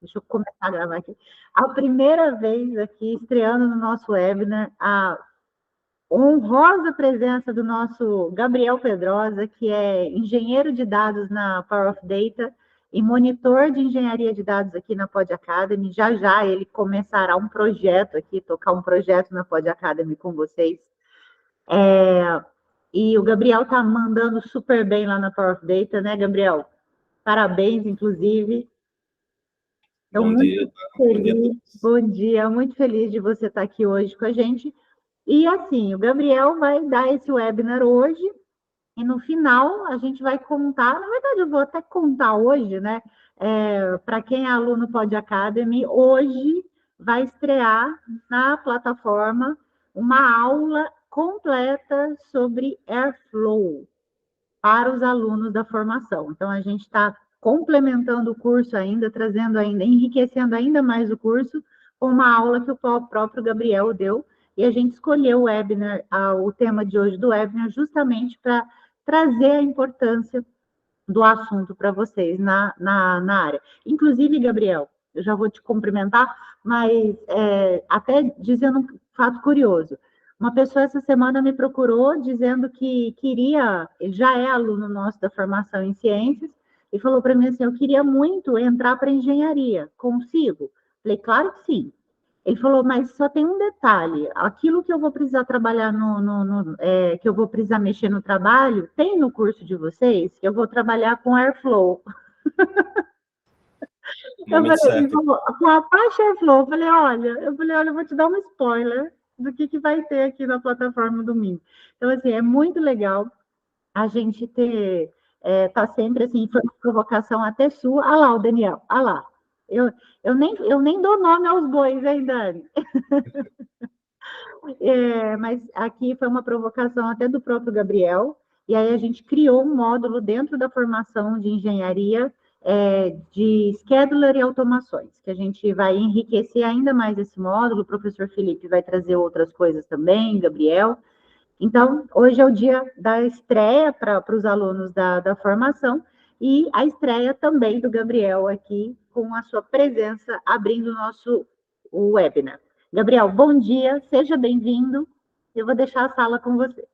Deixa eu começar a gravar aqui. A primeira vez aqui, estreando no nosso webinar, a honrosa presença do nosso Gabriel Pedrosa, que é engenheiro de dados na Power of Data e monitor de engenharia de dados aqui na Pod Academy. Já já ele começará um projeto aqui, tocar um projeto na Pod Academy com vocês. E o Gabriel está mandando super bem lá na Power of Data, né, Gabriel? Parabéns, inclusive. Estou Bom muito dia, feliz. Bom dia, muito feliz de você estar aqui hoje com a gente. E assim, o Gabriel vai dar esse webinar hoje, e no final a gente vai contar, na verdade eu vou até contar hoje, né? Para quem é aluno Pod Academy, hoje vai estrear na plataforma uma aula completa sobre Airflow para os alunos da formação. Então, a gente está complementando o curso ainda, trazendo ainda, enriquecendo ainda mais o curso, com uma aula que o próprio Gabriel deu, e a gente escolheu o webinar, o tema de hoje do webinar, justamente para trazer a importância do assunto para vocês na área. Inclusive, Gabriel, eu já vou te cumprimentar, mas até dizendo um fato curioso. Uma pessoa essa semana me procurou dizendo que queria, já é aluno nosso da formação em ciências, e falou para mim assim, eu queria muito entrar para engenharia, consigo? Falei, claro que sim. Ele falou, mas só tem um detalhe, aquilo que eu vou precisar trabalhar que eu vou precisar mexer no trabalho, tem no curso de vocês, que eu vou trabalhar com Airflow. Ele falou, com a Apache Airflow, eu falei, olha, eu vou te dar um spoiler do que vai ter aqui na plataforma domingo. Então, assim, é muito legal a gente ter, tá sempre assim, foi uma provocação até sua. Ah lá, o Daniel, ah lá. Eu nem dou nome aos bois, hein, Dani? Mas aqui foi uma provocação até do próprio Gabriel, e aí a gente criou um módulo dentro da formação de engenharia de scheduler e automações, que a gente vai enriquecer ainda mais esse módulo, o professor Felipe vai trazer outras coisas também, Gabriel. Então, hoje é o dia da estreia para os alunos da formação, e a estreia também do Gabriel aqui, com a sua presença, abrindo o webinar. Gabriel, bom dia, seja bem-vindo. Eu vou deixar a sala com você.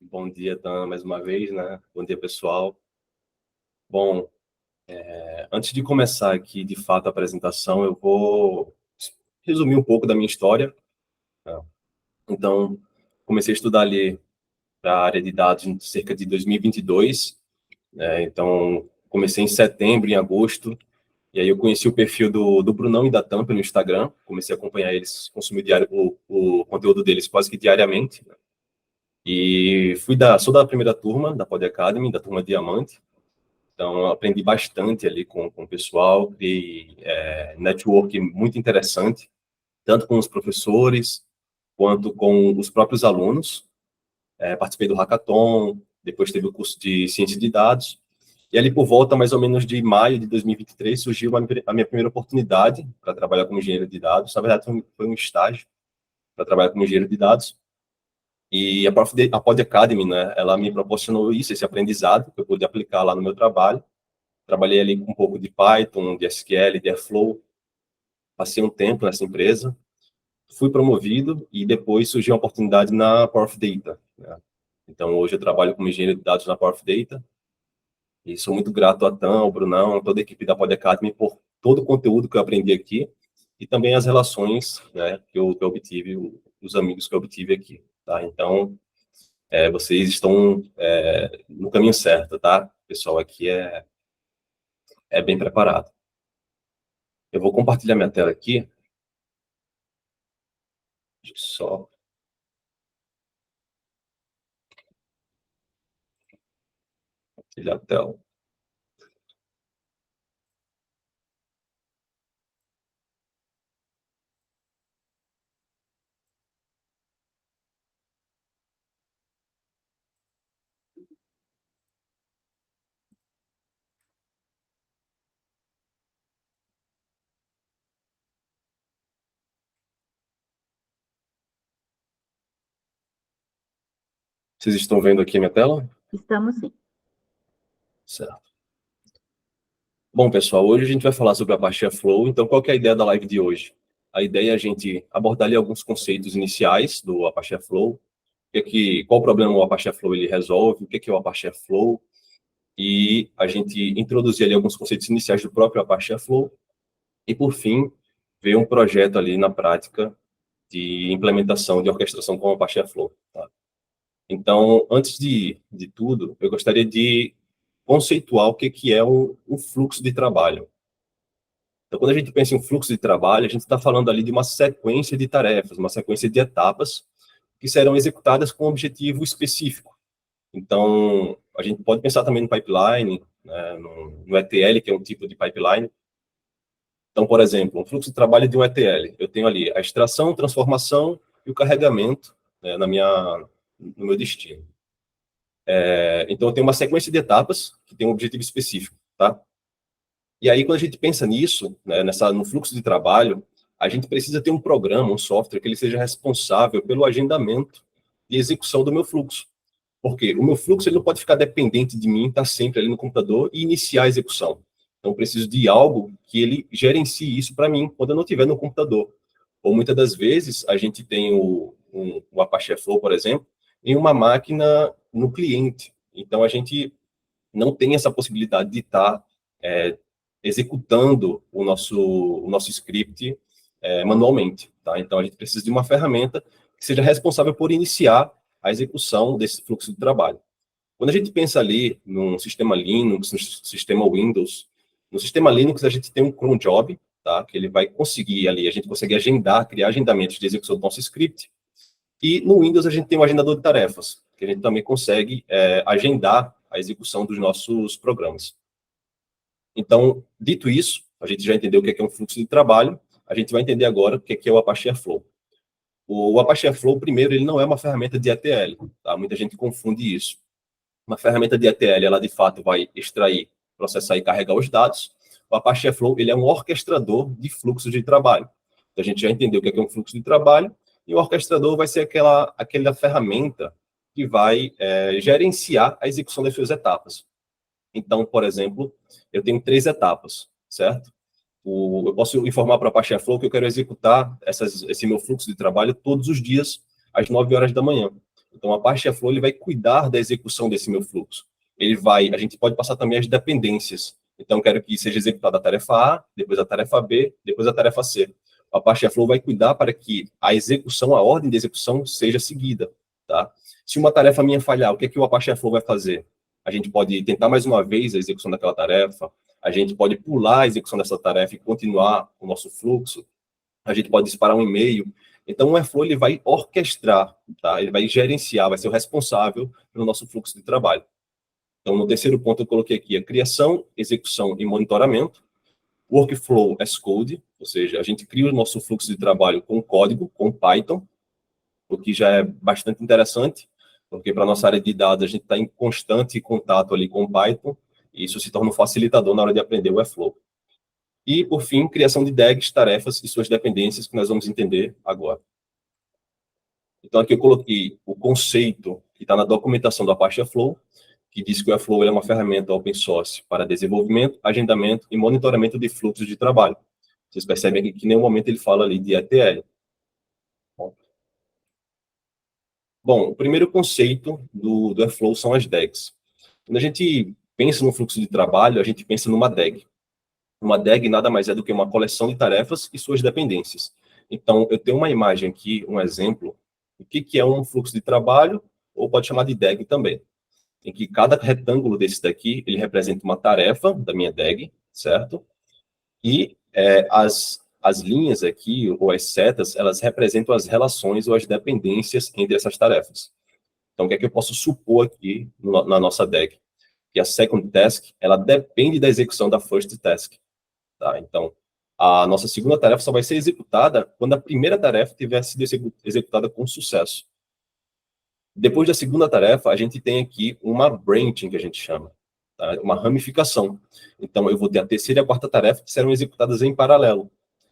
Bom dia, Tana, mais uma vez, né? Bom dia, pessoal. Bom, antes de começar aqui, de fato, a apresentação, eu vou resumir um pouco da minha história. Né? Então, comecei a estudar ali para a área de dados em cerca de 2022. Né? Então, comecei em setembro, em agosto, e aí eu conheci o perfil do Brunão e da Tampa no Instagram, comecei a acompanhar eles, consumir o conteúdo deles quase que diariamente, né? E sou da primeira turma da Pod Academy, da turma Diamante. Então, aprendi bastante ali com o pessoal, criei network muito interessante, tanto com os professores, quanto com os próprios alunos. Participei do Hackathon, depois teve o curso de Ciência de Dados, e ali por volta, mais ou menos de maio de 2023, surgiu a minha primeira oportunidade para trabalhar como engenheiro de dados. Na verdade, foi um estágio para trabalhar como engenheiro de dados. E a Pod Academy, né, ela me proporcionou isso, esse aprendizado, que eu pude aplicar lá no meu trabalho. Trabalhei ali com um pouco de Python, de SQL, de Airflow. Passei um tempo nessa empresa, fui promovido e depois surgiu uma oportunidade na Power of Data, né? Então, hoje eu trabalho como engenheiro de dados na Power of Data e sou muito grato a Tan, ao Brunão, toda a equipe da Pod Academy por todo o conteúdo que eu aprendi aqui e também as relações, né, que eu obtive, os amigos que eu obtive aqui, tá? Então, vocês estão no caminho certo, tá? O pessoal aqui é bem preparado. Eu vou compartilhar minha tela aqui. Deixa eu só compartilhar a tela. Vocês estão vendo aqui a minha tela? Estamos sim. Certo. Bom, pessoal, hoje a gente vai falar sobre a Apache Flow. Então, qual que é a ideia da live de hoje? A ideia é a gente abordar ali alguns conceitos iniciais do Apache Flow, qual problema o Apache Flow ele resolve, o que é o Apache Flow, e a gente introduzir ali alguns conceitos iniciais do próprio Apache Flow, e, por fim, ver um projeto ali na prática de implementação de orquestração com o Apache Flow. Tá? Então, antes de tudo, eu gostaria de conceituar o que é um fluxo de trabalho. Então, quando a gente pensa em fluxo de trabalho, a gente está falando ali de uma sequência de tarefas, uma sequência de etapas que serão executadas com um objetivo específico. Então, a gente pode pensar também no pipeline, né, no ETL, que é um tipo de pipeline. Então, por exemplo, um fluxo de trabalho de um ETL. Eu tenho ali a extração, transformação e o carregamento, né, no meu destino. Então, eu tenho uma sequência de etapas que tem um objetivo específico, tá? E aí, quando a gente pensa nisso, né, no fluxo de trabalho, a gente precisa ter um programa, um software que ele seja responsável pelo agendamento e execução do meu fluxo. Porque o meu fluxo ele não pode ficar dependente de mim, estar sempre ali no computador e iniciar a execução. Então, eu preciso de algo que ele gerencie isso para mim, quando eu não estiver no computador. Ou muitas das vezes, a gente tem o Apache Flow, por exemplo, em uma máquina no cliente. Então, a gente não tem essa possibilidade de estar executando o nosso script manualmente. Tá? Então, a gente precisa de uma ferramenta que seja responsável por iniciar a execução desse fluxo de trabalho. Quando a gente pensa ali num sistema Linux, no sistema Windows, no sistema Linux a gente tem um cron job, tá? Que ele vai conseguir ali, a gente consegue agendar, criar agendamentos de execução do nosso script. E no Windows a gente tem um agendador de tarefas, que a gente também consegue agendar a execução dos nossos programas. Então, dito isso, a gente já entendeu o que é um fluxo de trabalho, a gente vai entender agora o que é o Apache Airflow. O Apache Airflow, primeiro, ele não é uma ferramenta de ETL, tá? Muita gente confunde isso. Uma ferramenta de ETL, ela de fato vai extrair, processar e carregar os dados. O Apache Airflow, ele é um orquestrador de fluxos de trabalho. Então, a gente já entendeu o que é um fluxo de trabalho, e o orquestrador vai ser aquela ferramenta que vai gerenciar a execução das suas etapas. Então, por exemplo, eu tenho 3 etapas, certo? Eu posso informar para a Apache Flow que eu quero executar esse meu fluxo de trabalho todos os dias, às 9 horas da manhã. Então, a Apache Flow ele vai cuidar da execução desse meu fluxo. A gente pode passar também as dependências. Então, eu quero que seja executada a tarefa A, depois a tarefa B, depois a tarefa C. A Apache Flow vai cuidar para que a ordem de execução seja seguida, tá? Se uma tarefa minha falhar, o que o Apache Flow vai fazer? A gente pode tentar mais uma vez a execução daquela tarefa, a gente pode pular a execução dessa tarefa e continuar o nosso fluxo, a gente pode disparar um e-mail. Então, o Airflow ele vai orquestrar, tá? Ele vai gerenciar, vai ser o responsável pelo nosso fluxo de trabalho. Então, no terceiro ponto, eu coloquei aqui a criação, execução e monitoramento. Workflow as code, ou seja, a gente cria o nosso fluxo de trabalho com código, com Python, o que já é bastante interessante, porque para a nossa área de dados a gente está em constante contato ali com o Python, e isso se torna um facilitador na hora de aprender o Airflow. E, por fim, criação de DAGs, tarefas e suas dependências, que nós vamos entender agora. Então, aqui eu coloquei o conceito que está na documentação do Apache Airflow, que diz que o Airflow é uma ferramenta open source para desenvolvimento, agendamento e monitoramento de fluxos de trabalho. Vocês percebem aqui que em nenhum momento ele fala ali de ETL. Bom, o primeiro conceito do Airflow são as DAGs. Quando a gente pensa no fluxo de trabalho, a gente pensa numa DAG. Uma DAG nada mais é do que uma coleção de tarefas e suas dependências. Então, eu tenho uma imagem aqui, um exemplo, do que é um fluxo de trabalho, ou pode chamar de DAG também. Em que cada retângulo desse daqui, ele representa uma tarefa da minha DAG, certo? E as linhas aqui, ou as setas, elas representam as relações ou as dependências entre essas tarefas. Então, o que é que eu posso supor aqui na nossa DAG? Que a second task, ela depende da execução da first task. Tá? Então, a nossa segunda tarefa só vai ser executada quando a primeira tarefa tiver sido executada com sucesso. Depois da segunda tarefa, a gente tem aqui uma branching, que a gente chama, tá? Uma ramificação. Então, eu vou ter a terceira e a quarta tarefa que serão executadas em paralelo.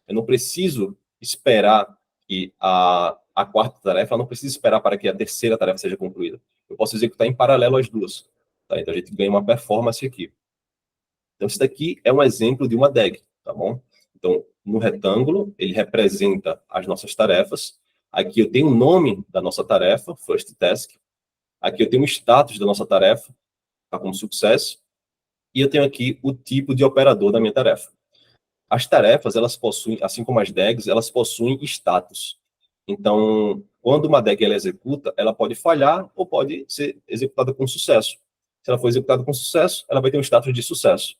Eu não preciso esperar que a quarta tarefa, eu não preciso esperar para que a terceira tarefa seja concluída. Eu posso executar em paralelo as duas. Tá? Então, a gente ganha uma performance aqui. Então, isso daqui é um exemplo de uma DAG, tá bom? Então, no retângulo, ele representa as nossas tarefas. Aqui eu tenho o nome da nossa tarefa, first task. Aqui eu tenho o status da nossa tarefa, tá como sucesso. E eu tenho aqui o tipo de operador da minha tarefa. As tarefas, elas possuem, assim como as DAGs, elas possuem status. Então, quando uma DAG ela executa, ela pode falhar ou pode ser executada com sucesso. Se ela for executada com sucesso, ela vai ter um status de sucesso.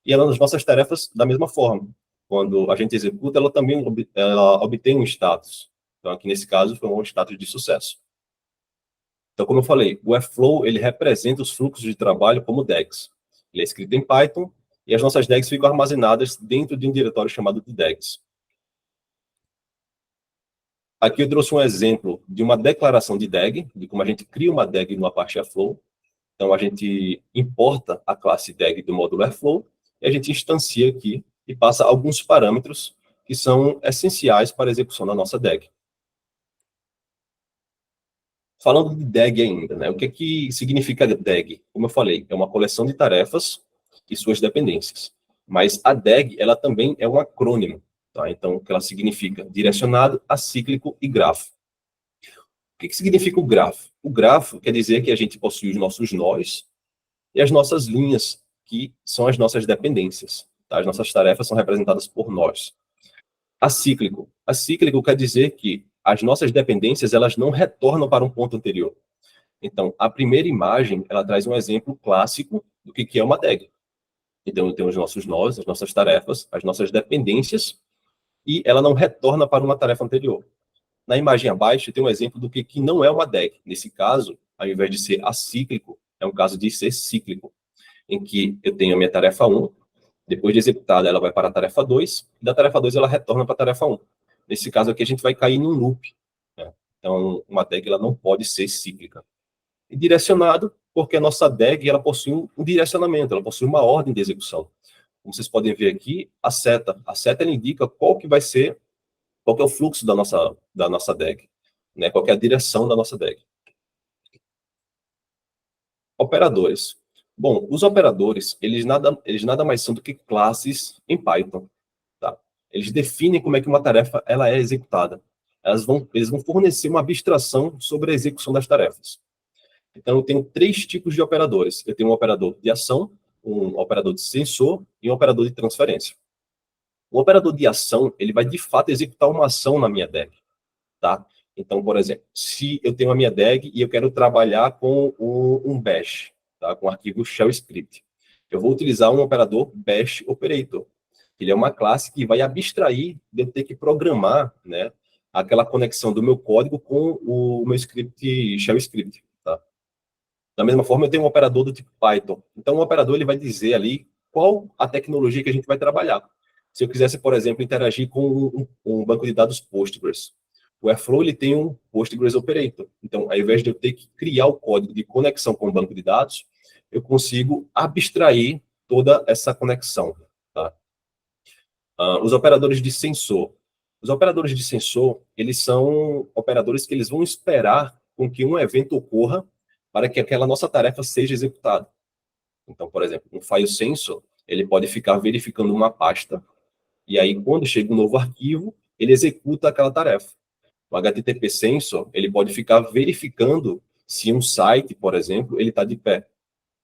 E ela, nas nossas tarefas, da mesma forma. Quando a gente executa, ela também ela obtém um status. Então, aqui nesse caso, foi um status de sucesso. Então, como eu falei, o Airflow, ele representa os fluxos de trabalho como DAGs. Ele é escrito em Python, e as nossas DAGs ficam armazenadas dentro de um diretório chamado de DAGs. Aqui eu trouxe um exemplo de uma declaração de DAG, de como a gente cria uma DAG no Apache Airflow. Então, a gente importa a classe DAG do módulo Airflow, e a gente instancia aqui e passa alguns parâmetros que são essenciais para a execução da nossa DAG. Falando de DAG ainda, né? O que significa DAG? Como eu falei, é uma coleção de tarefas e suas dependências. Mas a DAG, ela também é um acrônimo, tá? Então, o que ela significa? Direcionado, acíclico e grafo. O que significa o grafo? O grafo quer dizer que a gente possui os nossos nós e as nossas linhas, que são as nossas dependências. Tá? As nossas tarefas são representadas por nós. Acíclico. Acíclico quer dizer que as nossas dependências, elas não retornam para um ponto anterior. Então, a primeira imagem, ela traz um exemplo clássico do que é uma DAG. Então, tem os nossos nós, as nossas tarefas, as nossas dependências, e ela não retorna para uma tarefa anterior. Na imagem abaixo, tem um exemplo do que não é uma DAG. Nesse caso, ao invés de ser acíclico, é um caso de ser cíclico, em que eu tenho a minha tarefa 1, depois de executada, ela vai para a tarefa 2, e da tarefa 2 ela retorna para a tarefa 1. Nesse caso aqui, a gente vai cair num loop. Né? Então, uma DAG ela não pode ser cíclica. E direcionado, porque a nossa DAG ela possui um direcionamento, ela possui uma ordem de execução. Como vocês podem ver aqui, a seta ela indica qual que é o fluxo da nossa DAG, né? Qual que é a direção da nossa DAG. Operadores. Bom, os operadores, eles nada mais são do que classes em Python. Tá? Eles definem como é que uma tarefa ela é executada. Eles vão fornecer uma abstração sobre a execução das tarefas. Então, eu tenho 3 tipos de operadores. Eu tenho um operador de ação, um operador de sensor e um operador de transferência. O operador de ação, ele vai, de fato, executar uma ação na minha DAG. Tá? Então, por exemplo, se eu tenho a minha DAG e eu quero trabalhar com um bash, tá? Com o arquivo shell script, eu vou utilizar um operador bash operator. Ele é uma classe que vai abstrair de eu ter que programar, né, aquela conexão do meu código com o meu script shell script. Tá? Da mesma forma, eu tenho um operador do tipo Python. Então, o operador ele vai dizer ali qual a tecnologia que a gente vai trabalhar. Se eu quisesse, por exemplo, interagir com um banco de dados Postgres, o Airflow ele tem um Postgres Operator. Então, ao invés de eu ter que criar o código de conexão com o banco de dados, eu consigo abstrair toda essa conexão. Tá? Os operadores de sensor. Os operadores de sensor, eles são operadores que eles vão esperar com que um evento ocorra para que aquela nossa tarefa seja executada. Então, por exemplo, um file sensor, ele pode ficar verificando uma pasta, e aí, quando chega um novo arquivo, ele executa aquela tarefa. O HTTP Sensor, ele pode ficar verificando se um site, por exemplo, ele está de pé.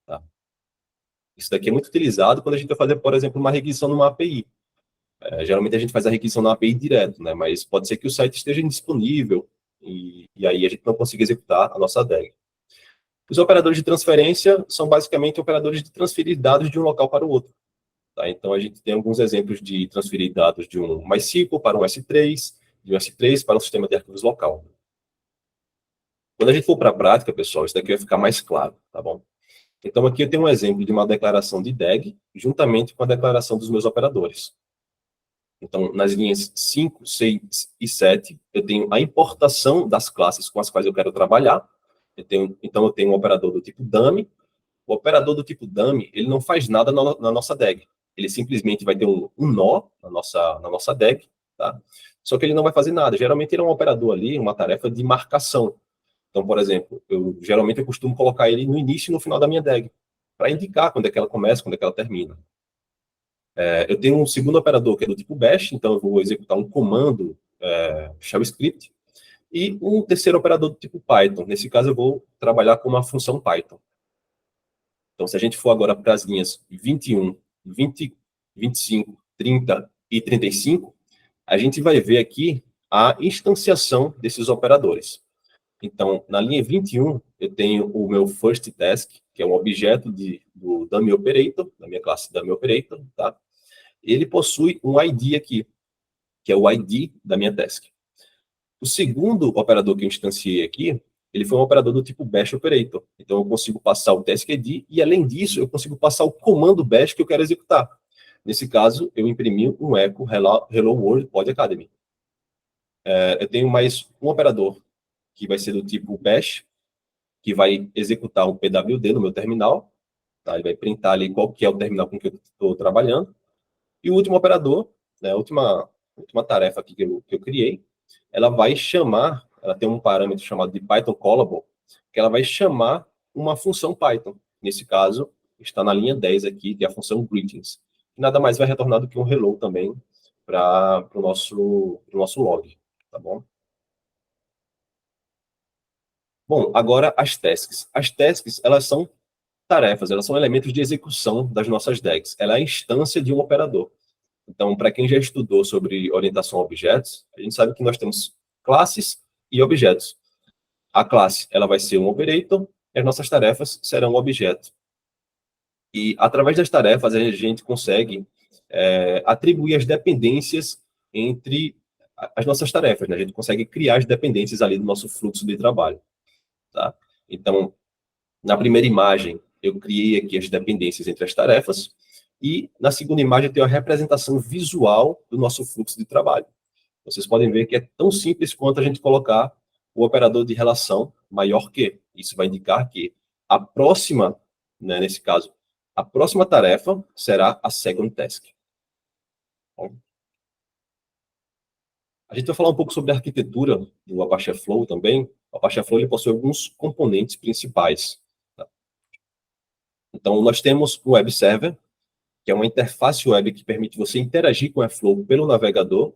Tá? Isso daqui é muito utilizado quando a gente vai fazer, por exemplo, uma requisição numa API. Geralmente a gente faz a requisição na API direto, né? Mas pode ser que o site esteja indisponível e aí a gente não consiga executar a nossa DAG. Os operadores de transferência são basicamente operadores de transferir dados de um local para o outro. Tá? Então, a gente tem alguns exemplos de transferir dados de um MySQL para um S3, de um S3 para um sistema de arquivos local. Quando a gente for para a prática, pessoal, isso daqui vai ficar mais claro, tá bom? Então, aqui eu tenho um exemplo de uma declaração de DAG, juntamente com a declaração dos meus operadores. Então, nas linhas 5, 6 e 7, eu tenho a importação das classes com as quais eu quero trabalhar. Então, eu tenho um operador do tipo dummy. O operador do tipo dummy, ele não faz nada na nossa DAG. Ele simplesmente vai ter um nó na nossa DAG, tá? Só que ele não vai fazer nada. Geralmente, ele é um operador ali, uma tarefa de marcação. Então, por exemplo, geralmente eu costumo colocar ele no início e no final da minha DAG, para indicar quando é que ela começa, quando é que ela termina. Eu tenho um segundo operador que é do tipo bash, então eu vou executar um comando shell script, e um terceiro operador do tipo Python. Nesse caso, eu vou trabalhar com uma função Python. Então, se a gente for agora para as linhas 21, 20, 25, 30 e 35, a gente vai ver aqui a instanciação desses operadores. Então, na linha 21, eu tenho o meu first task, que é um objeto do dummy operator, da minha classe dummy operator, tá? Ele possui um ID aqui, que é o ID da minha task. O segundo operador que eu instanciei aqui, ele foi um operador do tipo bash operator. Então, eu consigo passar o task ID e, além disso, eu consigo passar o comando bash que eu quero executar. Nesse caso, eu imprimi um echo hello world pod academy. Eu tenho mais um operador que vai ser do tipo bash, que vai executar um PWD no meu terminal. Tá? Ele vai printar ali qual que é o terminal com que eu estou trabalhando. E o último operador, né, a última tarefa aqui que eu criei, ela vai chamar, ela tem um parâmetro chamado de Python callable, que ela vai chamar uma função Python. Nesse caso, está na linha 10 aqui, que é a função greetings. Que nada mais vai retornar do que um hello também para o nosso log, tá bom? Bom, agora as tasks. As tasks, elas são tarefas, elas são elementos de execução das nossas DAGs. Ela é a instância de um operador. Então, para quem já estudou sobre orientação a objetos, a gente sabe que nós temos classes e objetos. A classe, ela vai ser um operator, e as nossas tarefas serão um objeto. E, através das tarefas, a gente consegue atribuir as dependências entre as nossas tarefas, né? A gente consegue criar as dependências ali do nosso fluxo de trabalho, tá? Então, na primeira imagem, eu criei aqui as dependências entre as tarefas, e na segunda imagem eu tenho a representação visual do nosso fluxo de trabalho. Vocês podem ver que é tão simples quanto a gente colocar o operador de relação maior que. Isso vai indicar que a próxima, né, nesse caso, a próxima tarefa será a second task. Bom, a gente vai falar um pouco sobre a arquitetura do Apache Flow também. O Apache Flow ele possui alguns componentes principais. Tá? Então, nós temos o Web Server, que é uma interface web que permite você interagir com o Airflow pelo navegador.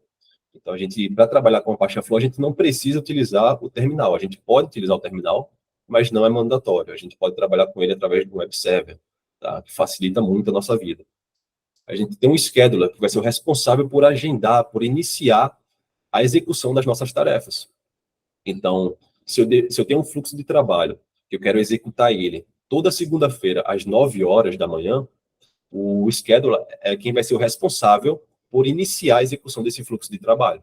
Então, para trabalhar com o Apache Flow, a gente não precisa utilizar o terminal. A gente pode utilizar o terminal, mas não é mandatório. A gente pode trabalhar com ele através do web server, tá? Que facilita muito a nossa vida. A gente tem um scheduler que vai ser o responsável por agendar, por iniciar a execução das nossas tarefas. Então, se eu tenho um fluxo de trabalho que eu quero executar ele toda segunda-feira às 9 horas da manhã, o scheduler é quem vai ser o responsável por iniciar a execução desse fluxo de trabalho.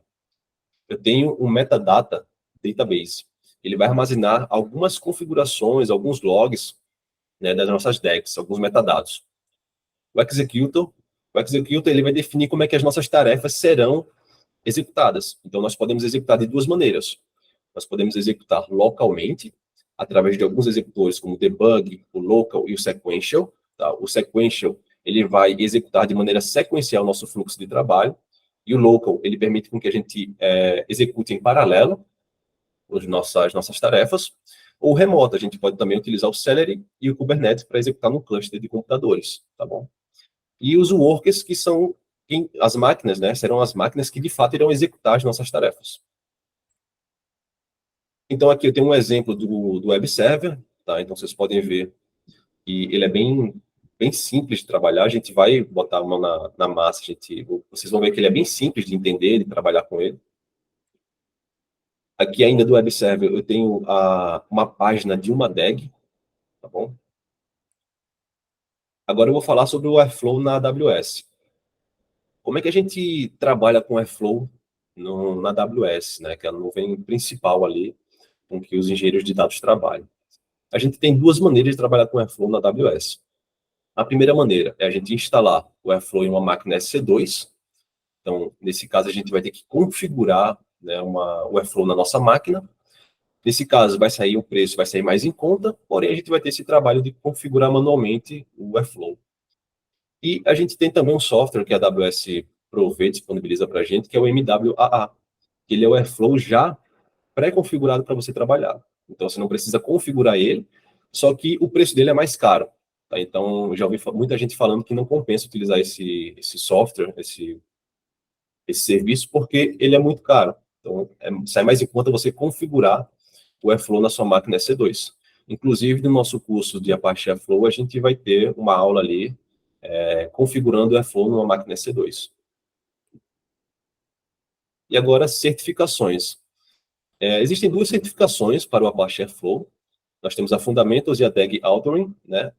Eu tenho um metadata database. Ele vai armazenar algumas configurações, alguns logs, né, das nossas DAGs, alguns metadados. O executor ele vai definir como é que as nossas tarefas serão executadas. Então, nós podemos executar de duas maneiras. Nós podemos executar localmente, através de alguns executores, como o debug, o local e o sequential. Tá? O sequential ele vai executar de maneira sequencial o nosso fluxo de trabalho, e o local, ele permite com que a gente execute em paralelo as nossas tarefas, ou remoto, a gente pode também utilizar o Celery e o Kubernetes para executar no cluster de computadores, tá bom? E os workers, que são as máquinas, né, serão as máquinas que de fato irão executar as nossas tarefas. Então aqui eu tenho um exemplo do web server, tá? Então vocês podem ver que ele é bem simples de trabalhar. A gente vai botar a mão na massa, vocês vão ver que ele é bem simples de entender, de trabalhar com ele. Aqui ainda do web server eu tenho uma página de uma DAG, tá bom? Agora eu vou falar sobre o Airflow na AWS. Como é que a gente trabalha com Airflow na AWS, né? Que é a nuvem principal ali com que os engenheiros de dados trabalham. A gente tem duas maneiras de trabalhar com Airflow na AWS. A primeira maneira é a gente instalar o Airflow em uma máquina EC2. Então, nesse caso, a gente vai ter que configurar, né, o Airflow na nossa máquina. Nesse caso, o preço vai sair mais em conta, porém a gente vai ter esse trabalho de configurar manualmente o Airflow. E a gente tem também um software que a AWS provê, disponibiliza para a gente, que é o MWAA, que ele é o Airflow já pré-configurado para você trabalhar. Então, você não precisa configurar ele, só que o preço dele é mais caro. Tá? Então, já ouvi muita gente falando que não compensa utilizar esse software, esse serviço, porque ele é muito caro. Então, sai mais em conta você configurar o Airflow na sua máquina EC2. Inclusive, no nosso curso de Apache Airflow, a gente vai ter uma aula ali configurando o Airflow numa máquina EC2. E agora, certificações. Existem duas certificações para o Apache Airflow. Nós temos a Fundamentals e a DAG Authoring, né?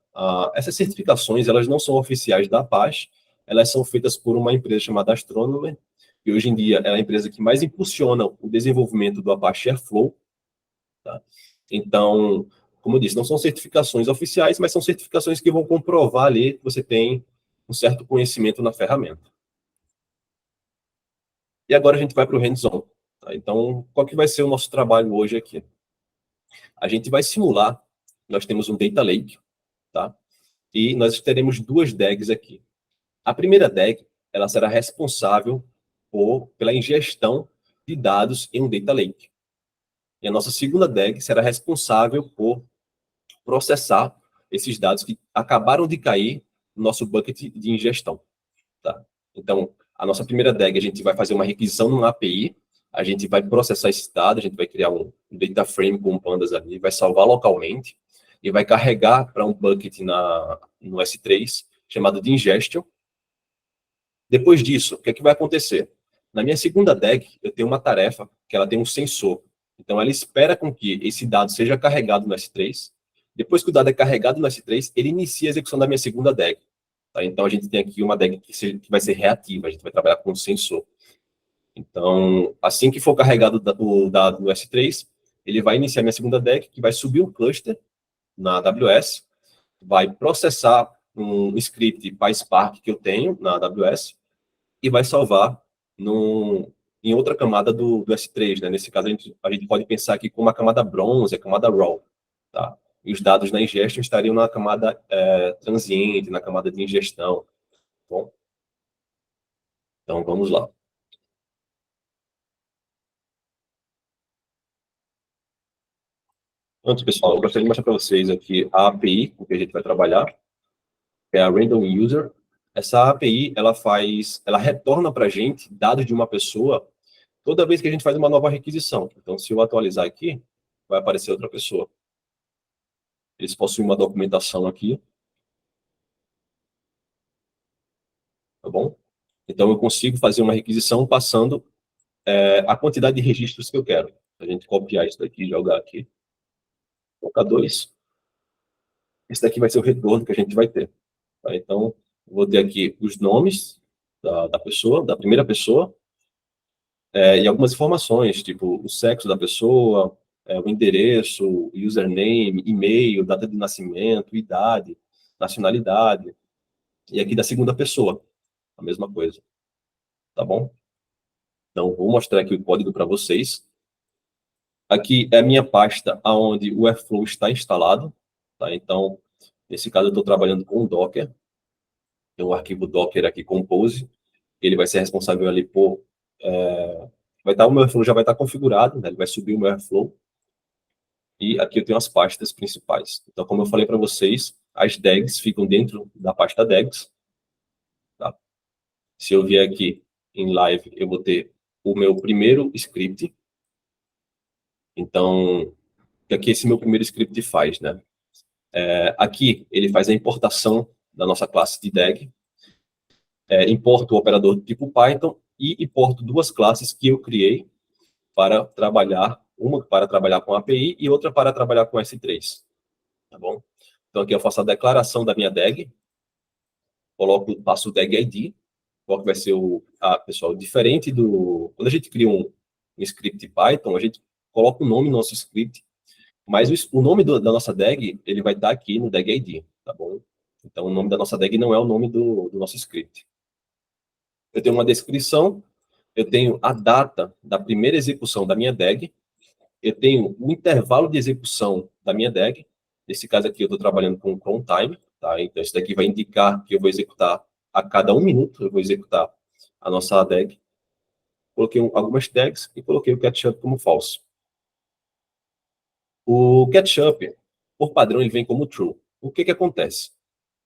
Essas certificações, elas não são oficiais da Apache, elas são feitas por uma empresa chamada Astronomer, que hoje em dia é a empresa que mais impulsiona o desenvolvimento do Apache Airflow, tá? Então, como eu disse, não são certificações oficiais, mas são certificações que vão comprovar ali que você tem um certo conhecimento na ferramenta. E agora a gente vai para o hands-on. Tá? Então, qual que vai ser o nosso trabalho hoje aqui? A gente vai simular, nós temos um data lake, tá? E nós teremos duas DAGs aqui. A primeira DAG, ela será responsável pela ingestão de dados em um data lake. E a nossa segunda DAG será responsável por processar esses dados que acabaram de cair no nosso bucket de ingestão. Tá? Então, a nossa primeira DAG, a gente vai fazer uma requisição numa API, a gente vai processar esse dado, a gente vai criar um data frame com pandas ali, vai salvar localmente e vai carregar para um bucket no S3, chamado de ingestion. Depois disso, o que é que vai acontecer? Na minha segunda DAG, eu tenho uma tarefa que ela tem um sensor. Então, ela espera com que esse dado seja carregado no S3. Depois que o dado é carregado no S3, ele inicia a execução da minha segunda DAG. Tá? Então, a gente tem aqui uma DAG que vai ser reativa, a gente vai trabalhar com um sensor. Então, assim que for carregado o dado no S3, ele vai iniciar minha segunda DAG, que vai subir um cluster na AWS, vai processar um script PySpark que eu tenho na AWS e vai salvar em outra camada do S3. Né? Nesse caso, a gente pode pensar aqui como a camada bronze, a camada raw. Tá? E os dados na ingestion estariam na camada transiente, na camada de ingestão. Bom, então, vamos lá. Antes, pessoal, eu gostaria de mostrar para vocês aqui a API com que a gente vai trabalhar, que é a Random User. Essa API, ela retorna para a gente dados de uma pessoa toda vez que a gente faz uma nova requisição. Então, se eu atualizar aqui, vai aparecer outra pessoa. Eles possuem uma documentação aqui, tá bom? Então, eu consigo fazer uma requisição passando a quantidade de registros que eu quero. A gente copiar isso daqui e jogar aqui. Colocar 2. Esse daqui vai ser o retorno que a gente vai ter. Tá? Então, vou ter aqui os nomes da pessoa, da primeira pessoa, e algumas informações, tipo o sexo da pessoa, o endereço, username, e-mail, data de nascimento, idade, nacionalidade. E aqui da segunda pessoa, a mesma coisa. Tá bom? Então, vou mostrar aqui o código para vocês. Aqui é a minha pasta onde o Airflow está instalado. Tá? Então, nesse caso, eu estou trabalhando com o Docker. Tem um arquivo Docker aqui, Compose. Ele vai ser responsável ali por... o meu Airflow já vai estar configurado, né? Ele vai subir o meu Airflow. E aqui eu tenho as pastas principais. Então, como eu falei para vocês, as DAGs ficam dentro da pasta DAGs. Tá? Se eu vier aqui em Live, eu vou ter o meu primeiro script. Então, o que aqui esse meu primeiro script faz, né? Aqui, ele faz a importação da nossa classe de DAG. Importo o operador do tipo Python e importo duas classes que eu criei para trabalhar, uma para trabalhar com API e outra para trabalhar com S3. Tá bom? Então, aqui eu faço a declaração da minha DAG, passo o DAG ID, qual que vai ser pessoal, diferente do... Quando a gente cria um script Python, a gente coloca o nome no nosso script, mas o nome da nossa DAG, ele vai estar aqui no DAG ID, tá bom? Então, o nome da nossa DAG não é o nome do nosso script. Eu tenho uma descrição, eu tenho a data da primeira execução da minha DAG, eu tenho o intervalo de execução da minha DAG. Nesse caso aqui, eu estou trabalhando com cron time, tá? Então, isso daqui vai indicar que eu vou executar a cada 1 minuto, eu vou executar a nossa DAG. Coloquei algumas tags e coloquei o catch-up como false. O catch-up, por padrão, ele vem como true. O que acontece?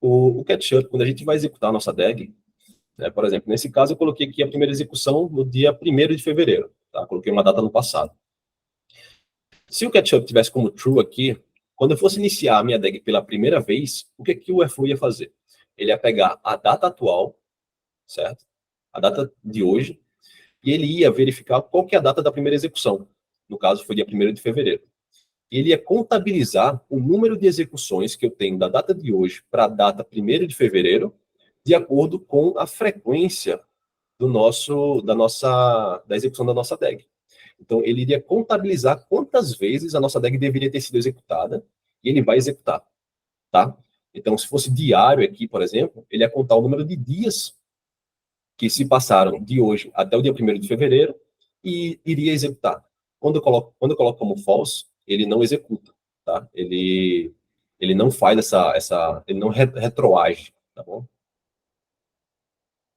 o catch-up, quando a gente vai executar a nossa DAG, né, por exemplo, nesse caso eu coloquei aqui a primeira execução no dia 1º de fevereiro, tá? Coloquei uma data no passado. Se o catch-up tivesse como true aqui, quando eu fosse iniciar a minha DAG pela primeira vez, o que o Airflow ia fazer? Ele ia pegar a data atual, certo? A data de hoje, e ele ia verificar qual que é a data da primeira execução. No caso, foi dia 1º de fevereiro. Ele ia contabilizar o número de execuções que eu tenho da data de hoje para a data 1º de fevereiro, de acordo com a frequência da execução da nossa DAG. Então, ele iria contabilizar quantas vezes a nossa DAG deveria ter sido executada, e ele vai executar, tá? Então, se fosse diário aqui, por exemplo, ele ia contar o número de dias que se passaram de hoje até o dia 1º de fevereiro e iria executar. Quando eu coloco como false, ele não executa, tá? Ele não faz ele não retroage, tá bom?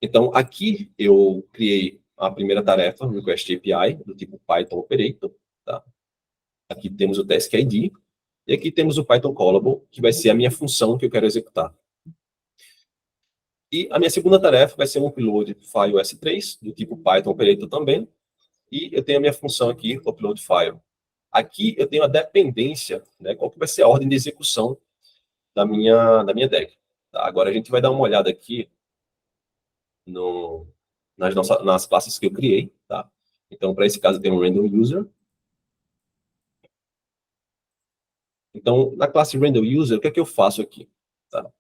Então, aqui eu criei a primeira tarefa, Request API, do tipo Python Operator, tá? Aqui temos o Task ID, e aqui temos o Python Callable, que vai ser a minha função que eu quero executar. E a minha segunda tarefa vai ser um upload file S3, do tipo Python Operator também, e eu tenho a minha função aqui, upload file. Aqui eu tenho a dependência, né, qual que vai ser a ordem de execução da minha DAG. Tá? Agora a gente vai dar uma olhada aqui nas classes que eu criei. Tá? Então, para esse caso, eu tenho um random user. Então, na classe random user, o que é que eu faço aqui? Tá?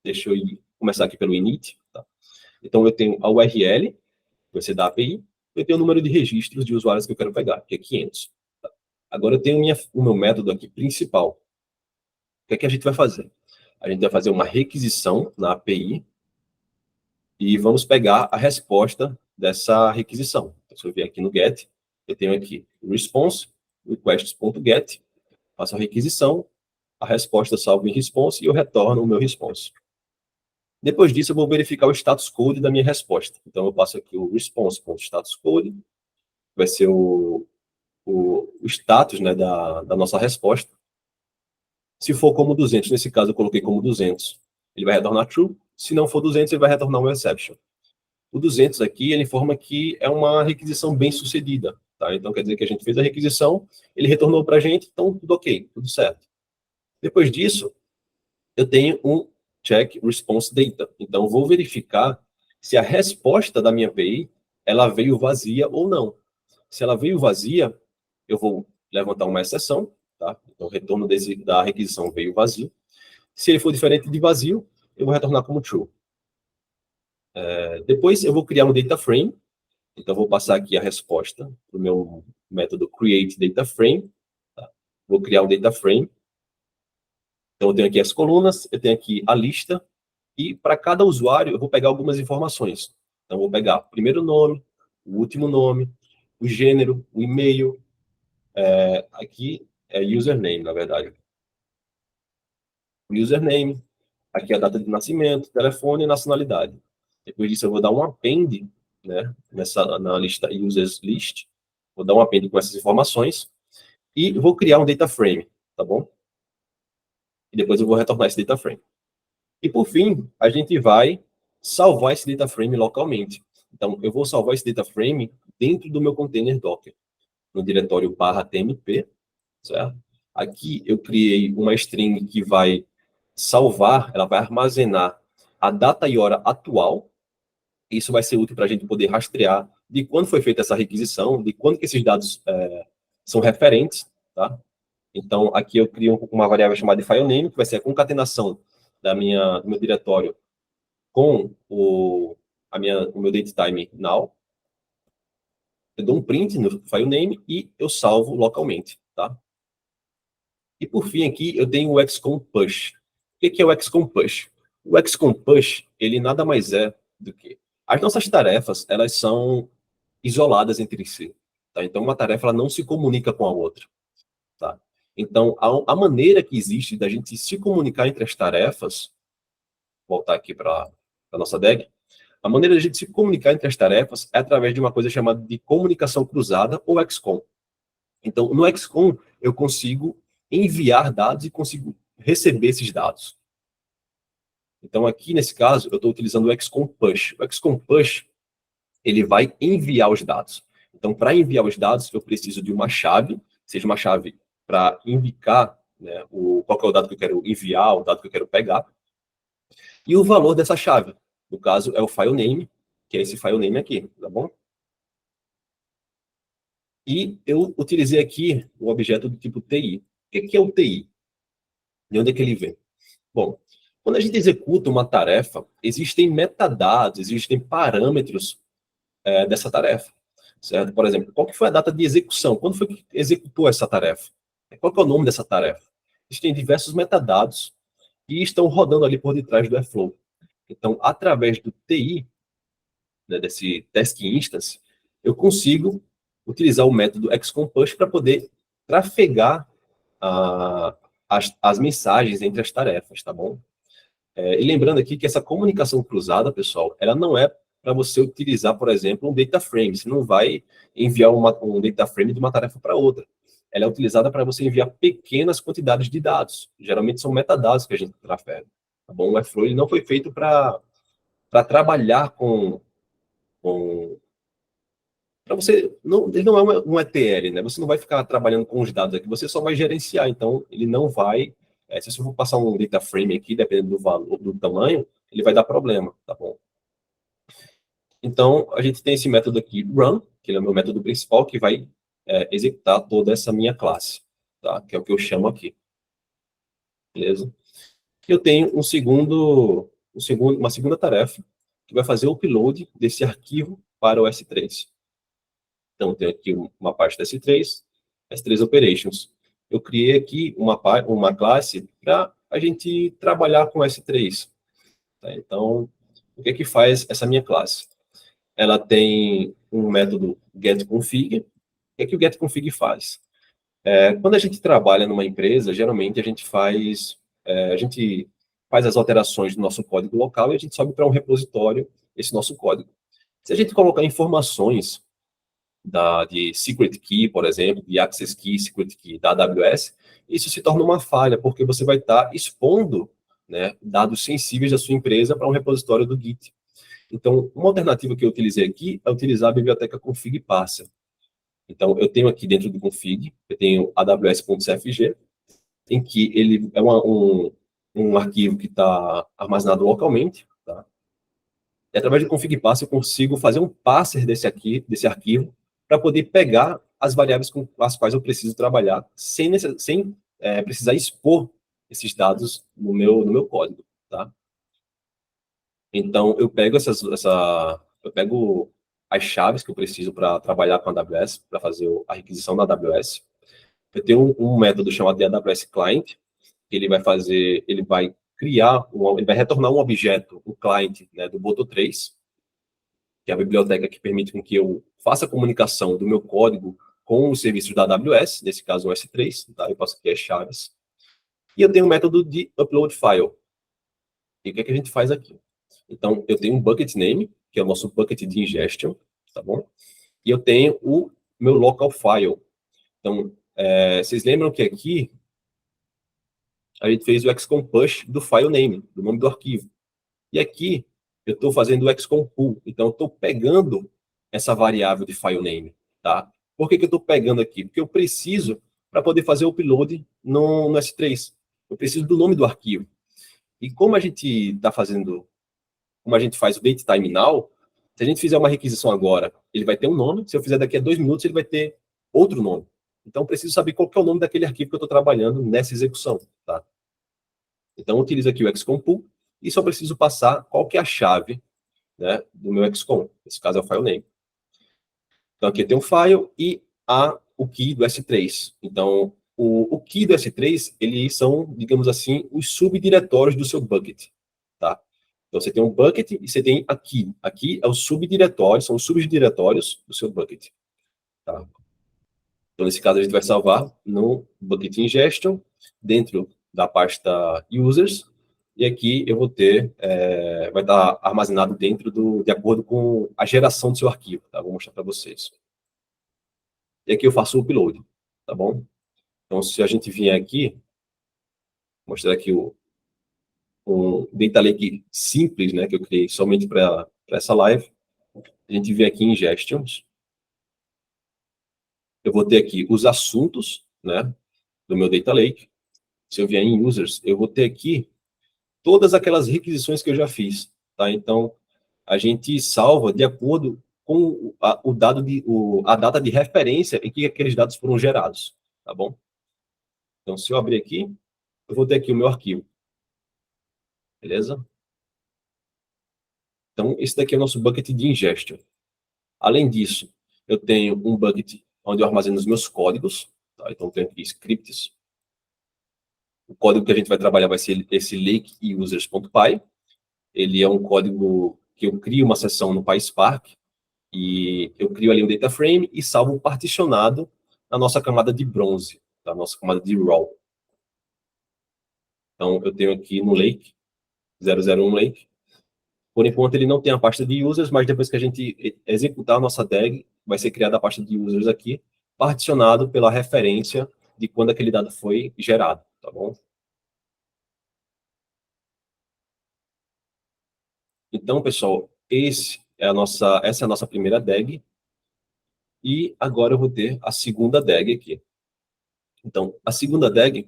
Deixa eu começar aqui pelo init. Tá? Então, eu tenho a URL, que vai ser da API, eu tenho o número de registros de usuários que eu quero pegar, que é 500. Tá? Agora, eu tenho o meu método aqui principal. O que é que a gente vai fazer? A gente vai fazer uma requisição na API e vamos pegar a resposta dessa requisição. Então, se eu vier aqui no get, eu tenho aqui response, requests.get, faço a requisição, a resposta salvo em response e eu retorno o meu response. Depois disso, eu vou verificar o status code da minha resposta. Então, eu passo aqui o response.statuscode, vai ser o status, né, da nossa resposta. Se for como 200, nesse caso eu coloquei como 200, ele vai retornar true. Se não for 200, ele vai retornar um exception. O 200 aqui, ele informa que é uma requisição bem sucedida. Tá? Então, quer dizer que a gente fez a requisição, ele retornou para a gente, então tudo ok, tudo certo. Depois disso, eu tenho um check response data. Então, vou verificar se a resposta da minha API ela veio vazia ou não. Se ela veio vazia, eu vou levantar uma exceção. Tá? Então, o retorno da requisição veio vazio. Se ele for diferente de vazio, eu vou retornar como true. Depois, eu vou criar um data frame. Então, vou passar aqui a resposta para o meu método createDataFrame. Tá? Vou criar um data frame. Então, eu tenho aqui as colunas, eu tenho aqui a lista, e para cada usuário eu vou pegar algumas informações. Então, eu vou pegar o primeiro nome, o último nome, o gênero, o e-mail. Aqui é username, na verdade. O username, aqui é a data de nascimento, telefone e nacionalidade. Depois disso, eu vou dar um append, né, na lista users list. Vou dar um append com essas informações e vou criar um data frame, tá bom? E depois eu vou retornar esse data frame. E por fim, a gente vai salvar esse data frame localmente. Então, eu vou salvar esse data frame dentro do meu container Docker, no diretório /tmp, certo? Aqui eu criei uma string que vai salvar, ela vai armazenar a data e hora atual. Isso vai ser útil para a gente poder rastrear de quando foi feita essa requisição, de quando que esses dados são referentes, tá? Então, aqui eu crio uma variável chamada filename, que vai ser a concatenação do meu diretório com o meu datetime now. Eu dou um print no filename e eu salvo localmente, tá? E por fim aqui eu tenho o XCOM push. O que é o XCOM push? O XCOM push, ele nada mais é do que as nossas tarefas, elas são isoladas entre si, tá? Então uma tarefa ela não se comunica com a outra, tá? Então a maneira que existe da gente se comunicar entre as tarefas, voltar aqui para a nossa DAG, a maneira de a gente se comunicar entre as tarefas é através de uma coisa chamada de comunicação cruzada ou XCOM. Então, no XCOM, eu consigo enviar dados e consigo receber esses dados. Então, aqui, nesse caso, eu estou utilizando o XCOM Push. O XCOM Push, ele vai enviar os dados. Então, para enviar os dados, eu preciso de uma chave, seja uma chave para indicar, né, qual que é o dado que eu quero enviar, o dado que eu quero pegar, e o valor dessa chave. No caso, é o file name, que é esse file name aqui, tá bom? E eu utilizei aqui o objeto do tipo TI. O que é o TI? De onde é que ele vem? Bom, quando a gente executa uma tarefa, existem metadados, existem parâmetros dessa tarefa, certo? Por exemplo, qual que foi a data de execução? Quando foi que executou essa tarefa? Qual que é o nome dessa tarefa? Existem diversos metadados que estão rodando ali por detrás do Airflow. Então, através do TI, né, desse task instance, eu consigo utilizar o método XCOMPUS para poder trafegar as mensagens entre as tarefas, tá bom? E lembrando aqui que essa comunicação cruzada, pessoal, ela não é para você utilizar, por exemplo, um data frame. Você não vai enviar um data frame de uma tarefa para outra. Ela é utilizada para você enviar pequenas quantidades de dados. Geralmente são metadados que a gente trafega. Tá bom? O Airflow ele não foi feito para trabalhar com para você, não, ele não é um ETL, né? Você não vai ficar trabalhando com os dados aqui, você só vai gerenciar. Então, ele não vai. Se você for passar um data frame aqui, dependendo do valor, do tamanho, ele vai dar problema, tá bom? Então, a gente tem esse método aqui, run, que é o meu método principal, que vai executar toda essa minha classe, tá? Que é o que eu chamo aqui, beleza? Eu tenho uma segunda tarefa, que vai fazer o upload desse arquivo para o S3. Então, tem aqui uma parte da S3, S3 Operations. Eu criei aqui uma classe para a gente trabalhar com S3. Tá? Então, o que é que faz essa minha classe? Ela tem um método getConfig. O que é que o getConfig faz? Quando a gente trabalha numa empresa, geralmente a gente faz as alterações do nosso código local e a gente sobe para um repositório esse nosso código. Se a gente colocar informações de secret key, por exemplo, de access key, secret key da AWS, isso se torna uma falha, porque você vai estar expondo, né, dados sensíveis da sua empresa para um repositório do Git. Então, uma alternativa que eu utilizei aqui é utilizar a biblioteca config parser. Então, eu tenho aqui dentro do config, eu tenho aws.cfg, em que ele é um arquivo que está armazenado localmente, tá? E através do config parser eu consigo fazer um parser desse arquivo para poder pegar as variáveis com as quais eu preciso trabalhar sem precisar expor esses dados no meu código, tá? Então, eu pego as chaves que eu preciso para trabalhar com a AWS, para fazer a requisição da AWS. Eu tenho um método chamado de AWS Client, que ele vai criar, ele vai retornar um objeto, o client, né, do Boto3, que é a biblioteca que permite com que eu faça a comunicação do meu código com os serviços da AWS, nesse caso o S3, tá? Eu passo aqui as chaves. E eu tenho um método de upload file. E o que é que a gente faz aqui? Então, eu tenho um bucket name, que é o nosso bucket de ingestion, tá bom? E eu tenho o meu local file. Então, vocês lembram que aqui a gente fez o XCOM push do file name, do nome do arquivo. E aqui eu estou fazendo o XCOM pull. Então, eu estou pegando essa variável de file name, tá? Por que que eu estou pegando aqui? Porque eu preciso para poder fazer o upload no S3. Eu preciso do nome do arquivo. E como a gente está fazendo, como a gente faz o datetime now, se a gente fizer uma requisição agora, ele vai ter um nome. Se eu fizer daqui a 2 minutos, ele vai ter outro nome. Então, eu preciso saber qual que é o nome daquele arquivo que eu estou trabalhando nessa execução, tá? Então, eu utilizo aqui o XCOM pool e só preciso passar qual que é a chave, né, do meu XCOM. Nesse caso é o file name. Então, aqui tem um file e o key do S3. Então, o key do S3, eles são, digamos assim, os subdiretórios do seu bucket, tá? Então, você tem um bucket e você tem a key. Aqui é o subdiretório, são os subdiretórios do seu bucket, tá? Então, nesse caso, a gente vai salvar no bucket ingestion, dentro da pasta users, e aqui eu vou ter, vai estar armazenado dentro de acordo com a geração do seu arquivo, tá? Vou mostrar para vocês. E aqui eu faço o upload, tá bom? Então, se a gente vier aqui, mostrar aqui um Data Lake simples, né, que eu criei somente para essa live. A gente vê aqui em Ingestions. Eu vou ter aqui os assuntos, né, do meu Data Lake. Se eu vier em Users, eu vou ter aqui todas aquelas requisições que eu já fiz, tá? Então, a gente salva de acordo com o dado a data de referência em que aqueles dados foram gerados, tá bom? Então, se eu abrir aqui, eu vou ter aqui o meu arquivo, beleza? Então, esse daqui é o nosso bucket de ingestion. Além disso, eu tenho um bucket onde eu armazeno os meus códigos, tá? Então, eu tenho aqui scripts. O código que a gente vai trabalhar vai ser esse lakeusers.py. Ele é um código que eu crio uma seção no PySpark e eu crio ali um data frame e salvo particionado na nossa camada de bronze, na nossa camada de raw. Então, eu tenho aqui no lake, 001 lake. Por enquanto, ele não tem a pasta de users, mas depois que a gente executar a nossa DAG, vai ser criada a pasta de users aqui, particionado pela referência de quando aquele dado foi gerado, tá bom? Então, pessoal, essa é a nossa primeira DAG. E agora eu vou ter a segunda DAG aqui. Então, a segunda DAG,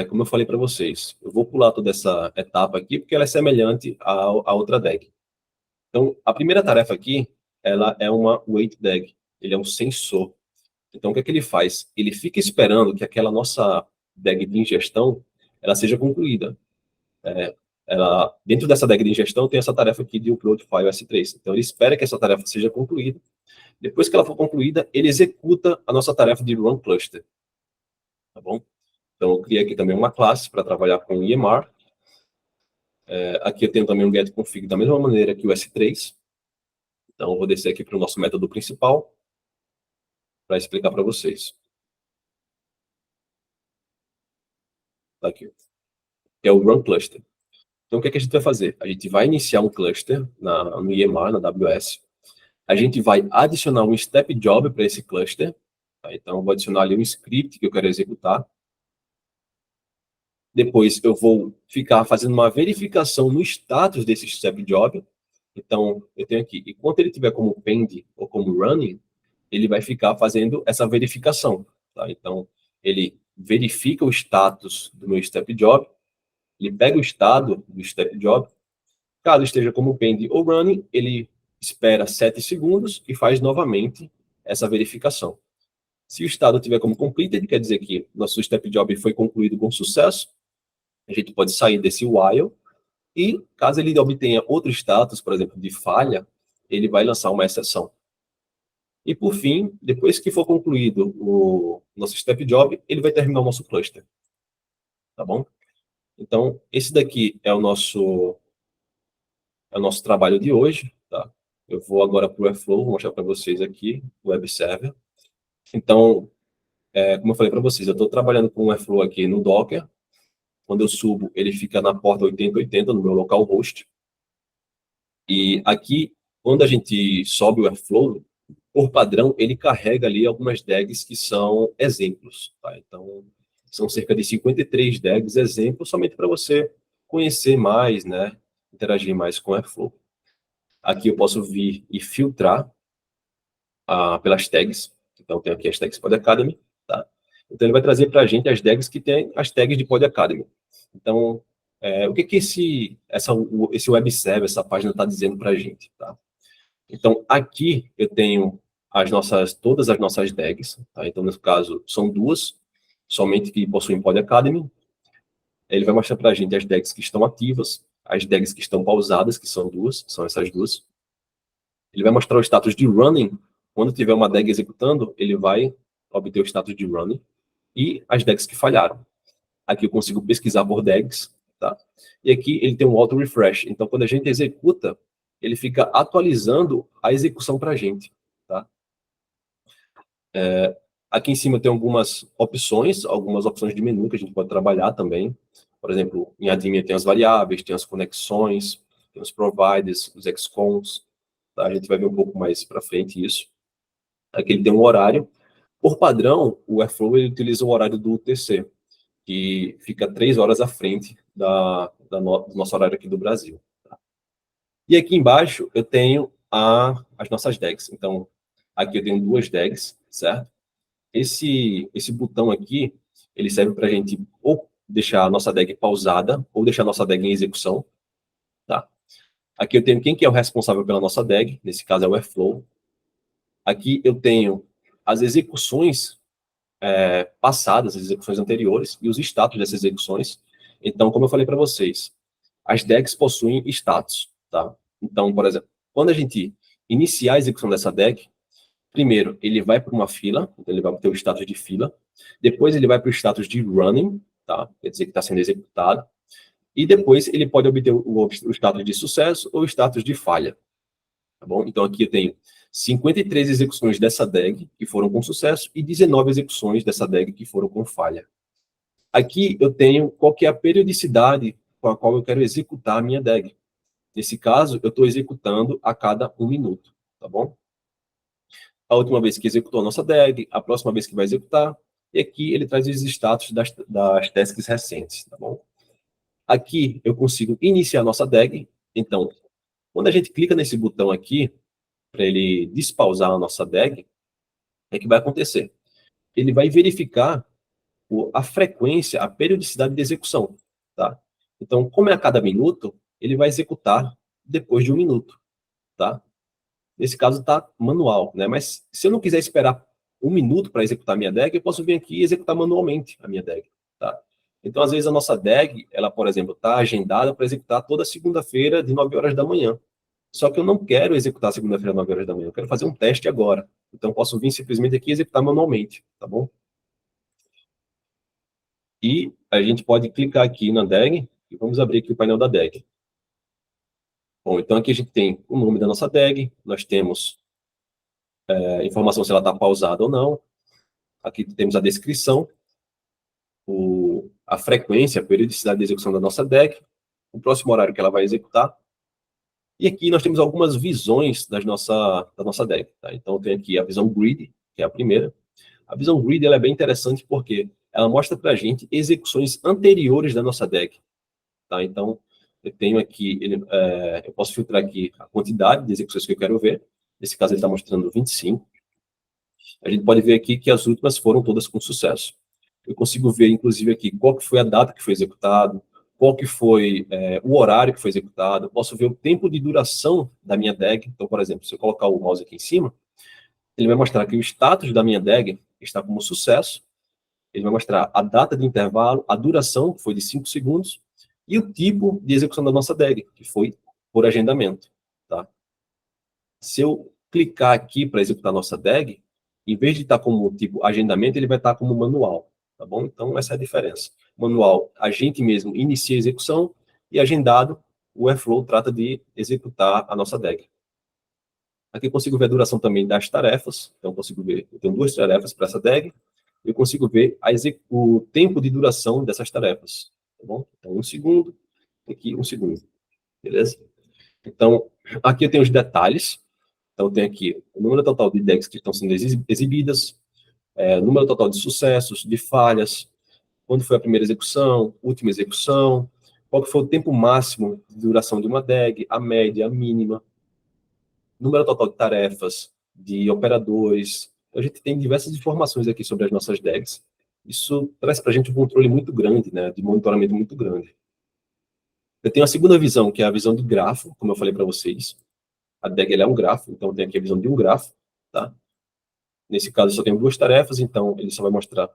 como eu falei para vocês, eu vou pular toda essa etapa aqui, porque ela é semelhante à outra DAG. Então, a primeira tarefa aqui, ela é uma wait DAG. Ele é um sensor. Então, o que é que ele faz? Ele fica esperando que aquela nossa DAG de ingestão, ela seja concluída. Dentro dessa DAG de ingestão, tem essa tarefa aqui de upload file S3. Então, ele espera que essa tarefa seja concluída. Depois que ela for concluída, ele executa a nossa tarefa de run cluster. Tá bom? Então, eu criei aqui também uma classe para trabalhar com o EMR. Aqui eu tenho também um getConfig da mesma maneira que o S3. Então, eu vou descer aqui para o nosso método principal para explicar para vocês. Tá aqui. Que é o run cluster. Então, o que é que a gente vai fazer? A gente vai iniciar um cluster no EMR, na AWS. A gente vai adicionar um step job para esse cluster. Tá? Então, eu vou adicionar ali um script que eu quero executar. Depois, eu vou ficar fazendo uma verificação no status desse step job. Então, eu tenho aqui, enquanto ele tiver como pend ou como running, ele vai ficar fazendo essa verificação. Tá? Então, ele verifica o status do meu step job, ele pega o estado do step job, caso esteja como pend ou running, ele espera 7 segundos e faz novamente essa verificação. Se o estado tiver como completed, quer dizer que nosso step job foi concluído com sucesso, a gente pode sair desse while e, caso ele obtenha outro status, por exemplo, de falha, ele vai lançar uma exceção. E, por fim, depois que for concluído o nosso step job, ele vai terminar o nosso cluster. Tá bom? Então, esse daqui é o nosso trabalho de hoje. Tá? Eu vou agora para o Airflow, vou mostrar para vocês aqui o Web Server. Então, como eu falei para vocês, eu estou trabalhando com o Airflow aqui no Docker. Quando eu subo, ele fica na porta 8080 no meu localhost. E aqui, quando a gente sobe o Airflow, por padrão, ele carrega ali algumas DAGs que são exemplos. Tá? Então, são cerca de 53 DAGs exemplos, somente para você conhecer mais, né? Interagir mais com o Airflow. Aqui eu posso vir e filtrar pelas tags. Então, tem aqui as tags Pod Academy. Tá? Então, ele vai trazer para a gente as DAGs que tem as tags de Pod Academy. Então, o que esse web server, essa página está dizendo para a gente? Tá? Então, aqui eu tenho todas as nossas DAGs. Tá? Então, nesse caso, são duas, somente que possuem Pod Academy. Ele vai mostrar para a gente as DAGs que estão ativas, as DAGs que estão pausadas, que são duas, são essas duas. Ele vai mostrar o status de running. Quando tiver uma DAG executando, ele vai obter o status de running e as DAGs que falharam. Aqui eu consigo pesquisar por DAGs, tá? E aqui ele tem um auto refresh. Então, quando a gente executa, ele fica atualizando a execução para a gente, tá? Aqui em cima tem algumas opções de menu que a gente pode trabalhar também. Por exemplo, em admin tem as variáveis, tem as conexões, tem os providers, os XCons. Tá? A gente vai ver um pouco mais para frente isso. Aqui ele tem um horário. Por padrão, o Airflow ele utiliza o horário do UTC. que fica 3 horas à frente do nosso horário aqui do Brasil. Tá? E aqui embaixo eu tenho as nossas DEGs. Então, aqui eu tenho 2 DEGs, certo? Esse botão aqui, ele serve para a gente ou deixar a nossa DEG pausada, ou deixar a nossa DEG em execução. Tá? Aqui eu tenho quem que é o responsável pela nossa DEG, nesse caso é o Airflow. Aqui eu tenho as execuções passadas, as execuções anteriores, e os status dessas execuções. Então, como eu falei para vocês, as DEGs possuem status. Tá? Então, por exemplo, quando a gente iniciar a execução dessa DEG, primeiro, ele vai para uma fila, então ele vai ter o status de fila. Depois, ele vai para o status de running, tá? Quer dizer que está sendo executado. E depois, ele pode obter o status de sucesso ou o status de falha. Tá bom? Então, aqui eu tenho 53 execuções dessa DEG que foram com sucesso e 19 execuções dessa DEG que foram com falha. Aqui eu tenho qual que é a periodicidade com a qual eu quero executar a minha DEG. Nesse caso, eu estou executando a cada 1 minuto, tá bom? A última vez que executou a nossa DEG, a próxima vez que vai executar, e aqui ele traz os status das tasks recentes, tá bom? Aqui eu consigo iniciar a nossa DEG, então, quando a gente clica nesse botão aqui, para ele despausar a nossa DEG, o que vai acontecer? Ele vai verificar a frequência, a periodicidade de execução, tá? Então, como é a cada minuto, ele vai executar depois de 1 minuto, tá? Nesse caso está manual, né? Mas se eu não quiser esperar 1 minuto para executar a minha DEG, eu posso vir aqui e executar manualmente a minha DEG, tá? Então, às vezes, a nossa DEG, ela, por exemplo, está agendada para executar toda segunda-feira de 9 horas da manhã. Só que eu não quero executar segunda-feira às 9 horas da manhã, eu quero fazer um teste agora. Então, posso vir simplesmente aqui e executar manualmente, tá bom? E a gente pode clicar aqui na DEG e vamos abrir aqui o painel da DEG. Bom, então aqui a gente tem o nome da nossa DEG, nós temos informação se ela está pausada ou não. Aqui temos a descrição, a frequência, a periodicidade de execução da nossa DEG, o próximo horário que ela vai executar. E aqui nós temos algumas visões da nossa DEG. Tá? Então tem aqui a visão grid, que é a primeira. A visão grid ela é bem interessante porque ela mostra para a gente execuções anteriores da nossa DEG. Tá? Então, eu tenho aqui, eu posso filtrar aqui a quantidade de execuções que eu quero ver. Nesse caso, ele está mostrando 25. A gente pode ver aqui que as últimas foram todas com sucesso. Eu consigo ver, inclusive, aqui qual que foi a data que foi executado, qual que foi o horário que foi executado. Eu posso ver o tempo de duração da minha DEG. Então, por exemplo, se eu colocar o mouse aqui em cima, ele vai mostrar que o status da minha DEG está como sucesso. Ele vai mostrar a data de intervalo, a duração, que foi de 5 segundos, e o tipo de execução da nossa DEG, que foi por agendamento. Tá? Se eu clicar aqui para executar a nossa DEG, em vez de estar como tipo agendamento, ele vai estar como manual. Tá bom? Então, essa é a diferença. Manual, a gente mesmo inicia a execução, e agendado, o Airflow trata de executar a nossa DEG. Aqui eu consigo ver a duração também das tarefas. Então, eu tenho 2 tarefas para essa DEG. Eu consigo ver o tempo de duração dessas tarefas. Tá bom? Então, 1 segundo, aqui 1 segundo. Beleza? Então, aqui eu tenho os detalhes. Então, eu tenho aqui o número total de DEGs que estão sendo exibidas, número total de sucessos, de falhas, quando foi a primeira execução, última execução, qual que foi o tempo máximo de duração de uma DEG, a média, a mínima, número total de tarefas, de operadores. A gente tem diversas informações aqui sobre as nossas DEGs. Isso traz para a gente um controle muito grande, né, de monitoramento muito grande. Eu tenho a segunda visão, que é a visão de grafo, como eu falei para vocês. A DEG é um grafo, então tem aqui a visão de um grafo. Tá? Nesse caso, eu só tenho 2 tarefas, então ele só vai mostrar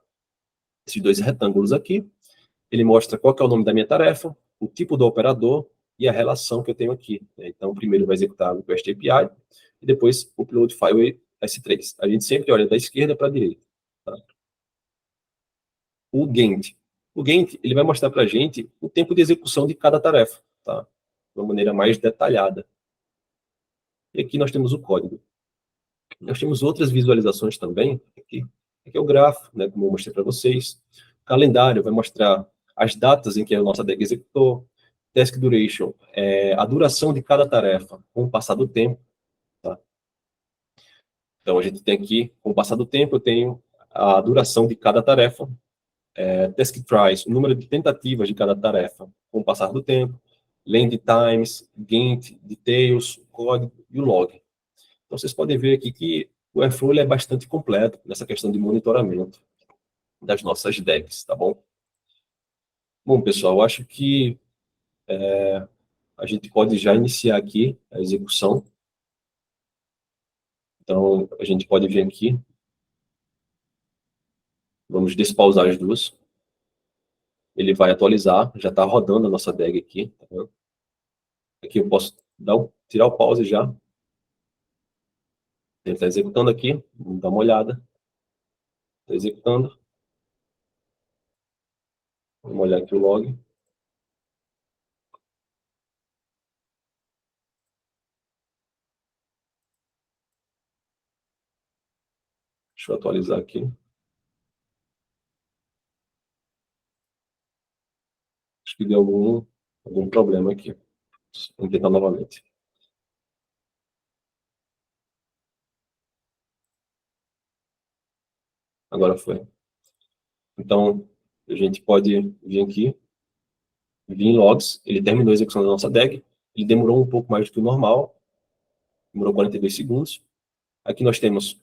esses 2 retângulos aqui. Ele mostra qual que é o nome da minha tarefa, o tipo do operador e a relação que eu tenho aqui. Então, primeiro vai executar o request API e depois o upload file S3. A gente sempre olha da esquerda para a direita. Tá? O Gantt. O Gantt, ele vai mostrar para a gente o tempo de execução de cada tarefa, tá? De uma maneira mais detalhada. E aqui nós temos o código. Nós temos outras visualizações também. Aqui é o grafo, né, como eu mostrei para vocês. O calendário vai mostrar as datas em que a nossa DEG executou. Task duration, a duração de cada tarefa com o passar do tempo. Tá? Então, a gente tem aqui, com o passar do tempo, eu tenho a duração de cada tarefa. task tries, o número de tentativas de cada tarefa com o passar do tempo, land times, Gantt, details, o código e o log. Então, vocês podem ver aqui que o Airflow é bastante completo nessa questão de monitoramento das nossas DEGs, tá bom? Bom, pessoal, eu acho que a gente pode já iniciar aqui a execução. Então, a gente pode vir aqui. Vamos despausar as duas. Ele vai atualizar, já está rodando a nossa DEG aqui. Tá vendo? Aqui eu posso tirar o pause já. Ele está executando aqui, vamos dar uma olhada. Está executando. Vamos olhar aqui o log. Deixa eu atualizar aqui. Acho que deu algum problema aqui. Vamos tentar novamente. Agora foi. Então, a gente pode vir aqui, vir em logs. Ele terminou a execução da nossa DEG. Ele demorou um pouco mais do que o normal. Demorou 42 segundos. Aqui nós temos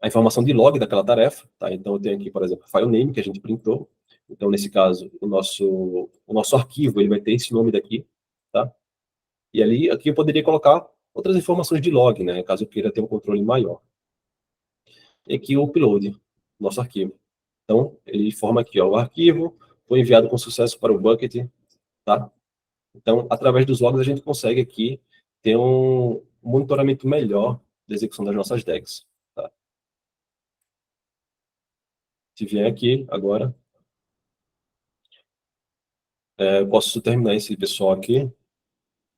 a informação de log daquela tarefa. Tá? Então, eu tenho aqui, por exemplo, file name, que a gente printou. Então, nesse caso, o nosso arquivo ele vai ter esse nome daqui. Tá? E ali, aqui eu poderia colocar outras informações de log, né? Caso eu queira ter um controle maior. E aqui o upload, nosso arquivo. Então, ele informa aqui, ó, o arquivo foi enviado com sucesso para o bucket, tá? Então, através dos logs, a gente consegue aqui ter um monitoramento melhor da execução das nossas DEGs, tá? Se vier aqui, agora, eu posso terminar esse pessoal aqui,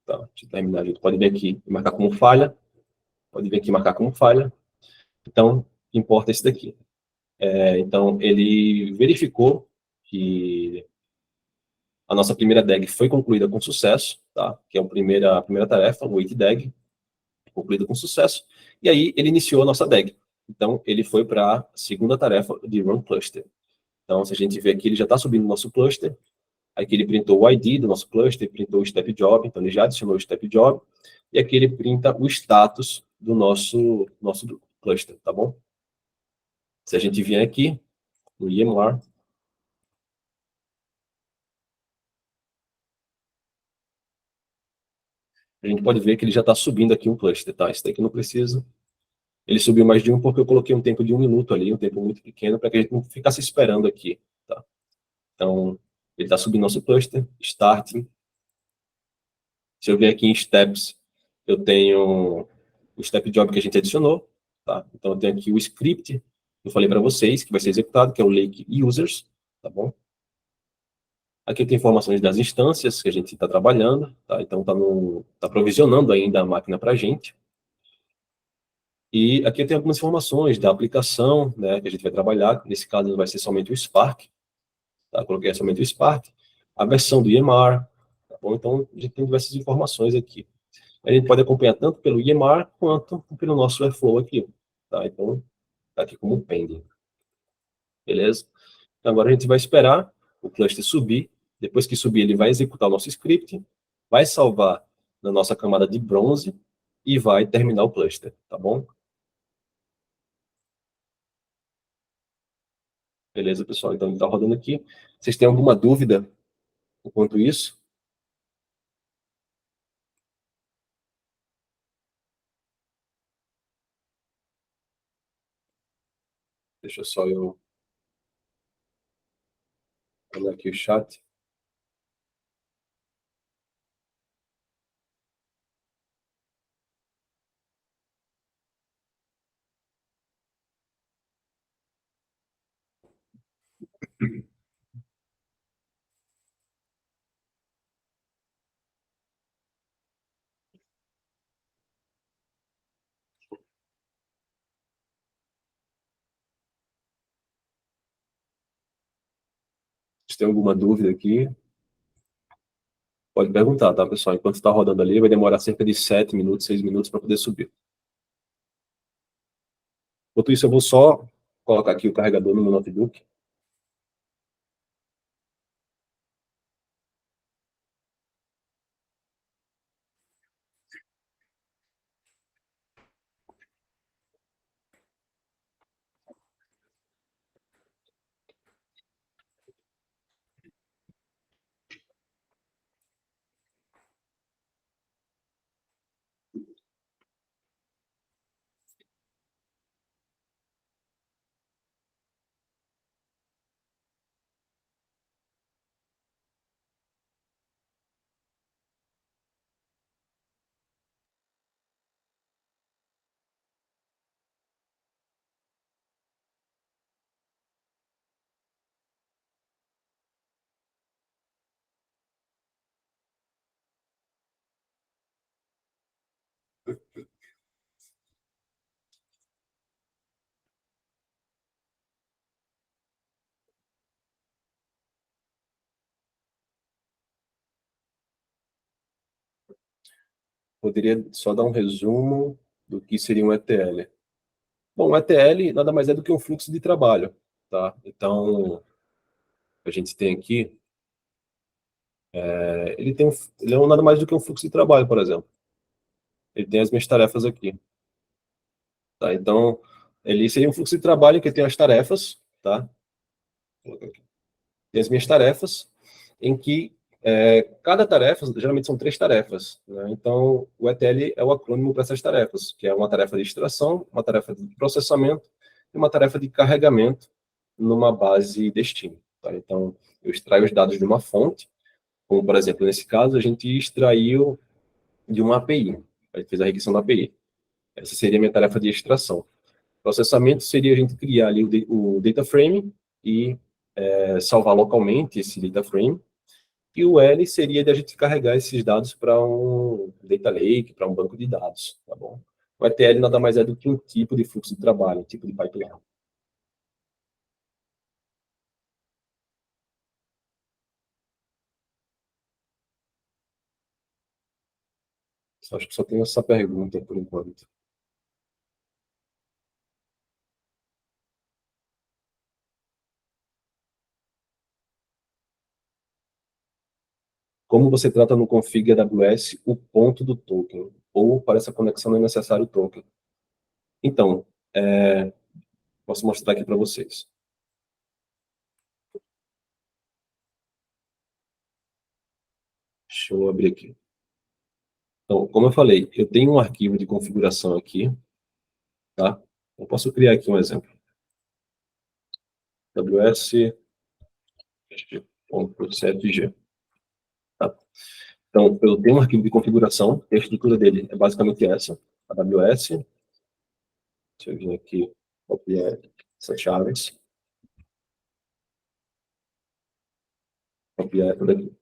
tá? Deixa eu terminar, a gente pode vir aqui e marcar como falha, pode vir aqui e marcar como falha. Então, importa esse daqui. Então, ele verificou que a nossa primeira DEG foi concluída com sucesso, tá? Que é a primeira tarefa, o wait DEG, concluída com sucesso, e aí ele iniciou a nossa DEG. Então, ele foi para a segunda tarefa de Run Cluster. Então, se a gente ver aqui, ele já está subindo o nosso cluster, aqui ele printou o ID do nosso cluster, printou o step job, então ele já adicionou o step job, e aqui ele printa o status do nosso cluster, tá bom? Se a gente vier aqui, no EMR, a gente pode ver que ele já está subindo aqui um cluster, tá? Esse daqui não precisa. Ele subiu mais de um porque eu coloquei um tempo de 1 minuto ali, um tempo muito pequeno, para que a gente não ficasse esperando aqui, tá? Então, ele está subindo nosso cluster, starting. Se eu vier aqui em steps, eu tenho o step job que a gente adicionou, tá? Então, eu tenho aqui o script, eu falei para vocês, que vai ser executado, que é o lake users, tá bom? Aqui tem informações das instâncias que a gente está trabalhando, tá? Então, tá provisionando ainda a máquina para a gente. E aqui tem algumas informações da aplicação, né, que a gente vai trabalhar. Nesse caso, vai ser somente o Spark. Tá? Coloquei somente o Spark. A versão do EMR. Tá bom? Então, a gente tem diversas informações aqui. A gente pode acompanhar tanto pelo EMR quanto pelo nosso Airflow aqui. Tá? Então, está aqui como pending. Beleza? Então, agora a gente vai esperar o cluster subir. Depois que subir, ele vai executar o nosso script, vai salvar na nossa camada de bronze e vai terminar o cluster. Tá bom? Beleza, pessoal? Então, ele está rodando aqui. Vocês têm alguma dúvida enquanto isso? Deixa só eu olhar aqui o chat. Se tem alguma dúvida aqui, pode perguntar, tá, pessoal? Enquanto está rodando ali, vai demorar cerca de 7 minutos, 6 minutos para poder subir. Enquanto isso, eu vou só colocar aqui o carregador no meu notebook. Poderia só dar um resumo do que seria um ETL. Bom, o ETL nada mais é do que um fluxo de trabalho, tá? Então, a gente tem aqui, ele é nada mais do que um fluxo de trabalho, por exemplo. Ele tem as minhas tarefas aqui, tá? Então, ele seria um fluxo de trabalho que tem as tarefas, tá? Tem as minhas tarefas, em que cada tarefa, geralmente são 3 tarefas, né? Então, o ETL é o acrônimo para essas tarefas, que é uma tarefa de extração, uma tarefa de processamento e uma tarefa de carregamento numa base destino, tá? Então, eu extraio os dados de uma fonte, como, por exemplo, nesse caso, a gente extraiu de uma API, a gente fez a requisição da API. Essa seria a minha tarefa de extração. Processamento seria a gente criar ali o data frame e salvar localmente esse data frame. E o L seria de a gente carregar esses dados para um data lake, para um banco de dados, tá bom? O ETL nada mais é do que um tipo de fluxo de trabalho, um tipo de pipeline. Acho que só tenho essa pergunta por enquanto. Como você trata no config AWS o ponto do token? Ou para essa conexão não é necessário o token? Então, posso mostrar aqui para vocês. Deixa eu abrir aqui. Então, como eu falei, eu tenho um arquivo de configuração aqui, tá? Eu posso criar aqui um exemplo. AWS.7G. Tá? Então, eu tenho um arquivo de configuração, e a estrutura dele é basicamente essa. AWS, deixa eu vir aqui, copiar essas chaves, copiar tudo aqui.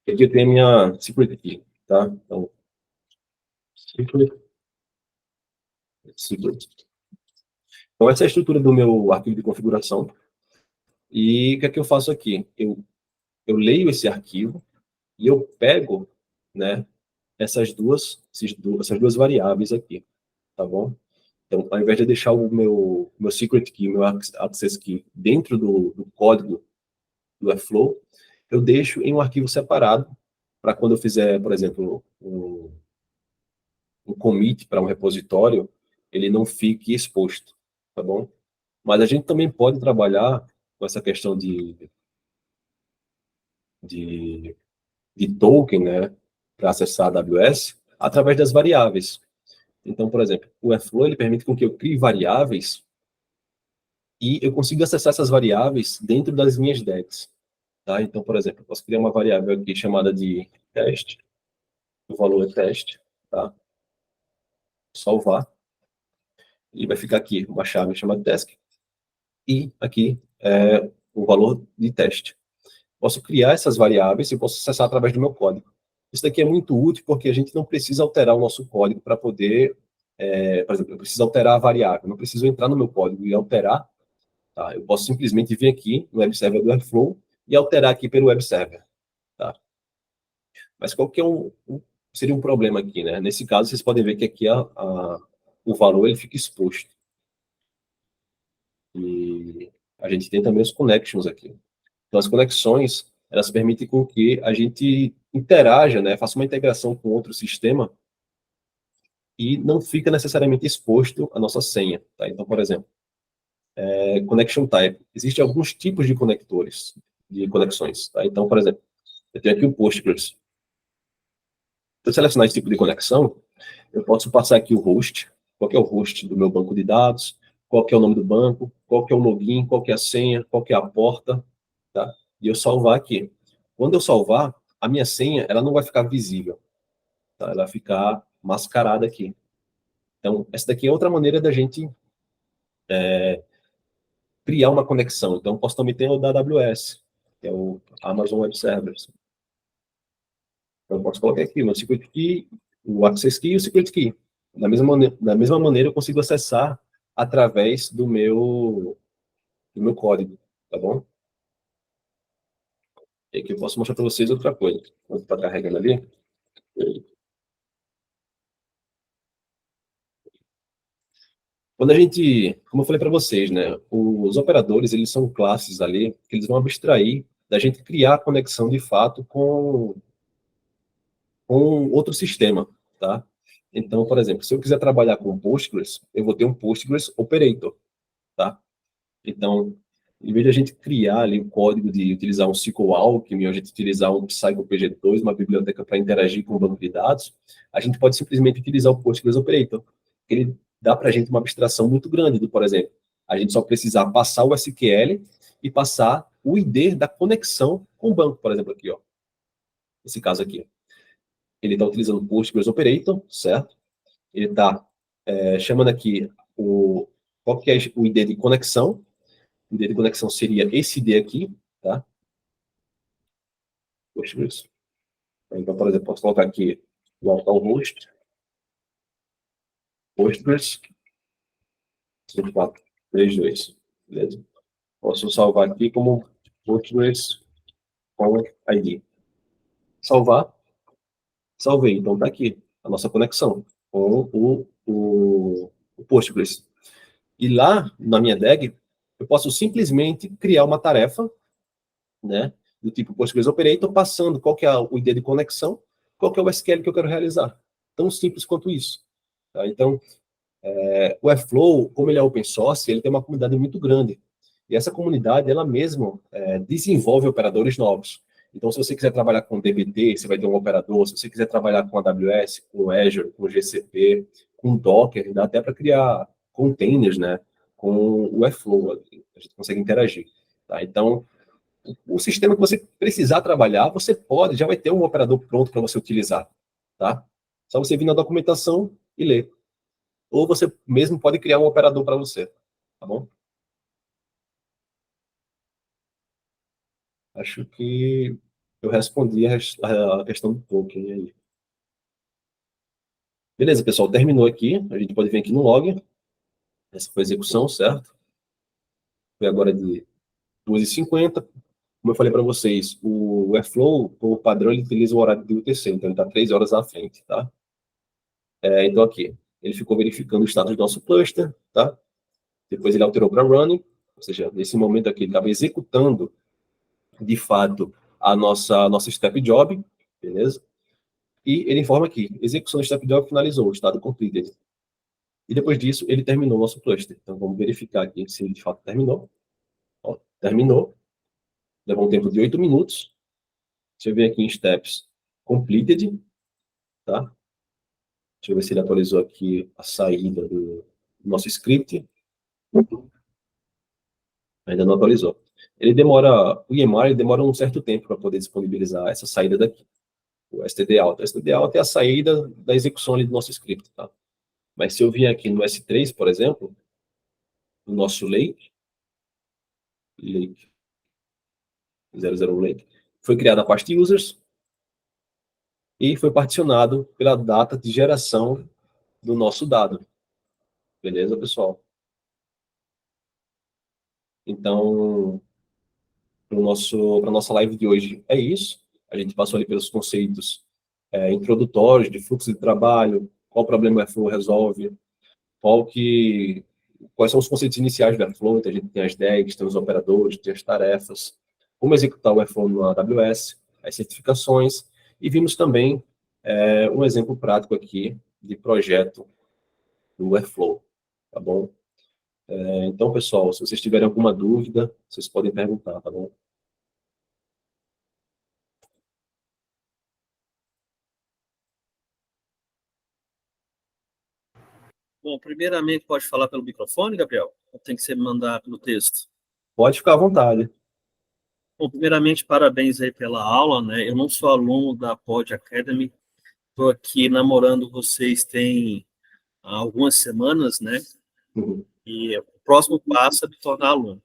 E aqui eu tenho a minha secret key, tá? Então, secret. Então, essa é a estrutura do meu arquivo de configuração. E o que é que eu faço aqui? Eu leio esse arquivo e eu pego, né, essas duas variáveis aqui, tá bom? Então, ao invés de deixar o meu secret key, o meu access key dentro do código do Airflow, eu deixo em um arquivo separado para quando eu fizer, por exemplo, um commit para um repositório, ele não fique exposto, tá bom? Mas a gente também pode trabalhar com essa questão de, de token, né, para acessar a AWS, através das variáveis. Então, por exemplo, o Airflow ele permite com que eu crie variáveis e eu consiga acessar essas variáveis dentro das minhas DEX. Tá? Então, por exemplo, eu posso criar uma variável aqui chamada de teste, o valor é teste, tá? Salvar, e vai ficar aqui uma chave chamada task, e aqui é o valor de teste. Posso criar essas variáveis e posso acessar através do meu código. Isso daqui é muito útil porque a gente não precisa alterar o nosso código para poder, por exemplo, eu preciso alterar a variável, não preciso entrar no meu código e alterar, tá? Eu posso simplesmente vir aqui no web server do Airflow e alterar aqui pelo web server, tá? Mas qual que é seria um problema aqui, né? Nesse caso, vocês podem ver que aqui o valor ele fica exposto. a gente tem também os connections aqui. Então, as conexões, elas permitem com que a gente interaja, né, faça uma integração com outro sistema e não fica necessariamente exposto à nossa senha, tá? Então, por exemplo, connection type. Existem alguns tipos de conectores, de conexões, tá? Então, por exemplo, eu tenho aqui o Postgres. Se eu selecionar esse tipo de conexão, eu posso passar aqui o host, qual que é o host do meu banco de dados, qual que é o nome do banco, qual que é o login, qual que é a senha, qual que é a porta, tá? E eu salvar aqui. Quando eu salvar, a minha senha, ela não vai ficar visível, tá? Ela vai ficar mascarada aqui. Então, essa daqui é outra maneira da gente criar uma conexão. Então, posso também ter o da AWS, que é o Amazon Web Services. Então, eu posso colocar aqui o meu secret key, o access key e o secret key. Da mesma maneira, eu consigo acessar através do meu código, tá bom? E aqui eu posso mostrar para vocês outra coisa. Quando está carregando ali. Quando a gente, como eu falei para vocês, né, os operadores, eles são classes ali, que eles vão abstrair da gente criar a conexão de fato com outro sistema, tá? Então, por exemplo, se eu quiser trabalhar com Postgres, eu vou ter um Postgres Operator, tá? Então, em vez de a gente criar ali o código de utilizar um SQL Alchemy, ou a gente utilizar um PsychoPG2, uma biblioteca para interagir com o banco de dados, a gente pode simplesmente utilizar o Postgres Operator. Ele dá para a gente uma abstração muito grande, por exemplo, a gente só precisar passar o SQL e passar o ID da conexão com o banco, por exemplo, aqui, ó. Esse caso aqui. Ele está utilizando o Postgres Operator, certo? Ele está chamando aqui qual que é o ID de conexão. O ID de conexão seria esse ID aqui, tá? Postgres. Então, por exemplo, posso colocar aqui o localhost, Postgres, 5432, beleza? Posso salvar aqui como Postgres com ID. Salvar, salvei. Então, está aqui a nossa conexão com o Postgres. E lá, na minha DAG, eu posso simplesmente criar uma tarefa, né, do tipo Postgres Operator, passando qual que é o ID de conexão, qual que é o SQL que eu quero realizar. Tão simples quanto isso. Tá? Então, o Airflow, como ele é open source, ele tem uma comunidade muito grande. E essa comunidade, ela mesma desenvolve operadores novos. Então, se você quiser trabalhar com DBT, você vai ter um operador. Se você quiser trabalhar com AWS, com Azure, com GCP, com Docker, dá até para criar containers, né? Com o Airflow, a gente consegue interagir. Tá? Então, o sistema que você precisar trabalhar, você pode, já vai ter um operador pronto para você utilizar. Tá? Só você vir na documentação e ler. Ou você mesmo pode criar um operador para você. Tá bom? Acho que eu respondi a questão do token aí. Beleza, pessoal, terminou aqui. A gente pode vir aqui no log. Essa foi a execução, certo? Foi agora de 2h50. Como eu falei para vocês, o Airflow, por padrão, ele utiliza o horário de UTC, então ele está 3 horas à frente, tá? Então aqui, ele ficou verificando o status do nosso cluster, tá? Depois ele alterou para running, ou seja, nesse momento aqui ele estava executando, de fato, a nossa step job, beleza? E ele informa aqui, execução do step job finalizou, estado completed. E depois disso, ele terminou o nosso cluster. Então, vamos verificar aqui se ele de fato terminou. Ó, terminou. Levou um tempo de 8 minutos. Deixa eu ver aqui em steps completed, tá? Deixa eu ver se ele atualizou aqui a saída do nosso script. Ainda não atualizou. O EMR ele demora um certo tempo para poder disponibilizar essa saída daqui. O std out. O std out é a saída da execução ali do nosso script, tá? Mas se eu vier aqui no S3, por exemplo, no nosso lake 00 lake, foi criada a pasta users e foi particionado pela data de geração do nosso dado. Beleza, pessoal? Então, para a nossa live de hoje é isso. A gente passou ali pelos conceitos introdutórios de fluxo de trabalho, qual problema o Airflow resolve, qual que quais são os conceitos iniciais do Airflow. Então, a gente tem as DAGs, tem os operadores, tem as tarefas, como executar o Airflow no AWS, as certificações, e vimos também um exemplo prático aqui de projeto do Airflow, tá bom? Então, pessoal, se vocês tiverem alguma dúvida, vocês podem perguntar, tá bom? Bom, primeiramente, pode falar pelo microfone, Gabriel? Ou tem que ser mandar pelo texto? Pode ficar à vontade. Bom, primeiramente, parabéns aí pela aula, né? Eu não sou aluno da Pod Academy, estou aqui namorando vocês tem algumas semanas, né? Uhum. E o próximo passo é me tornar aluno.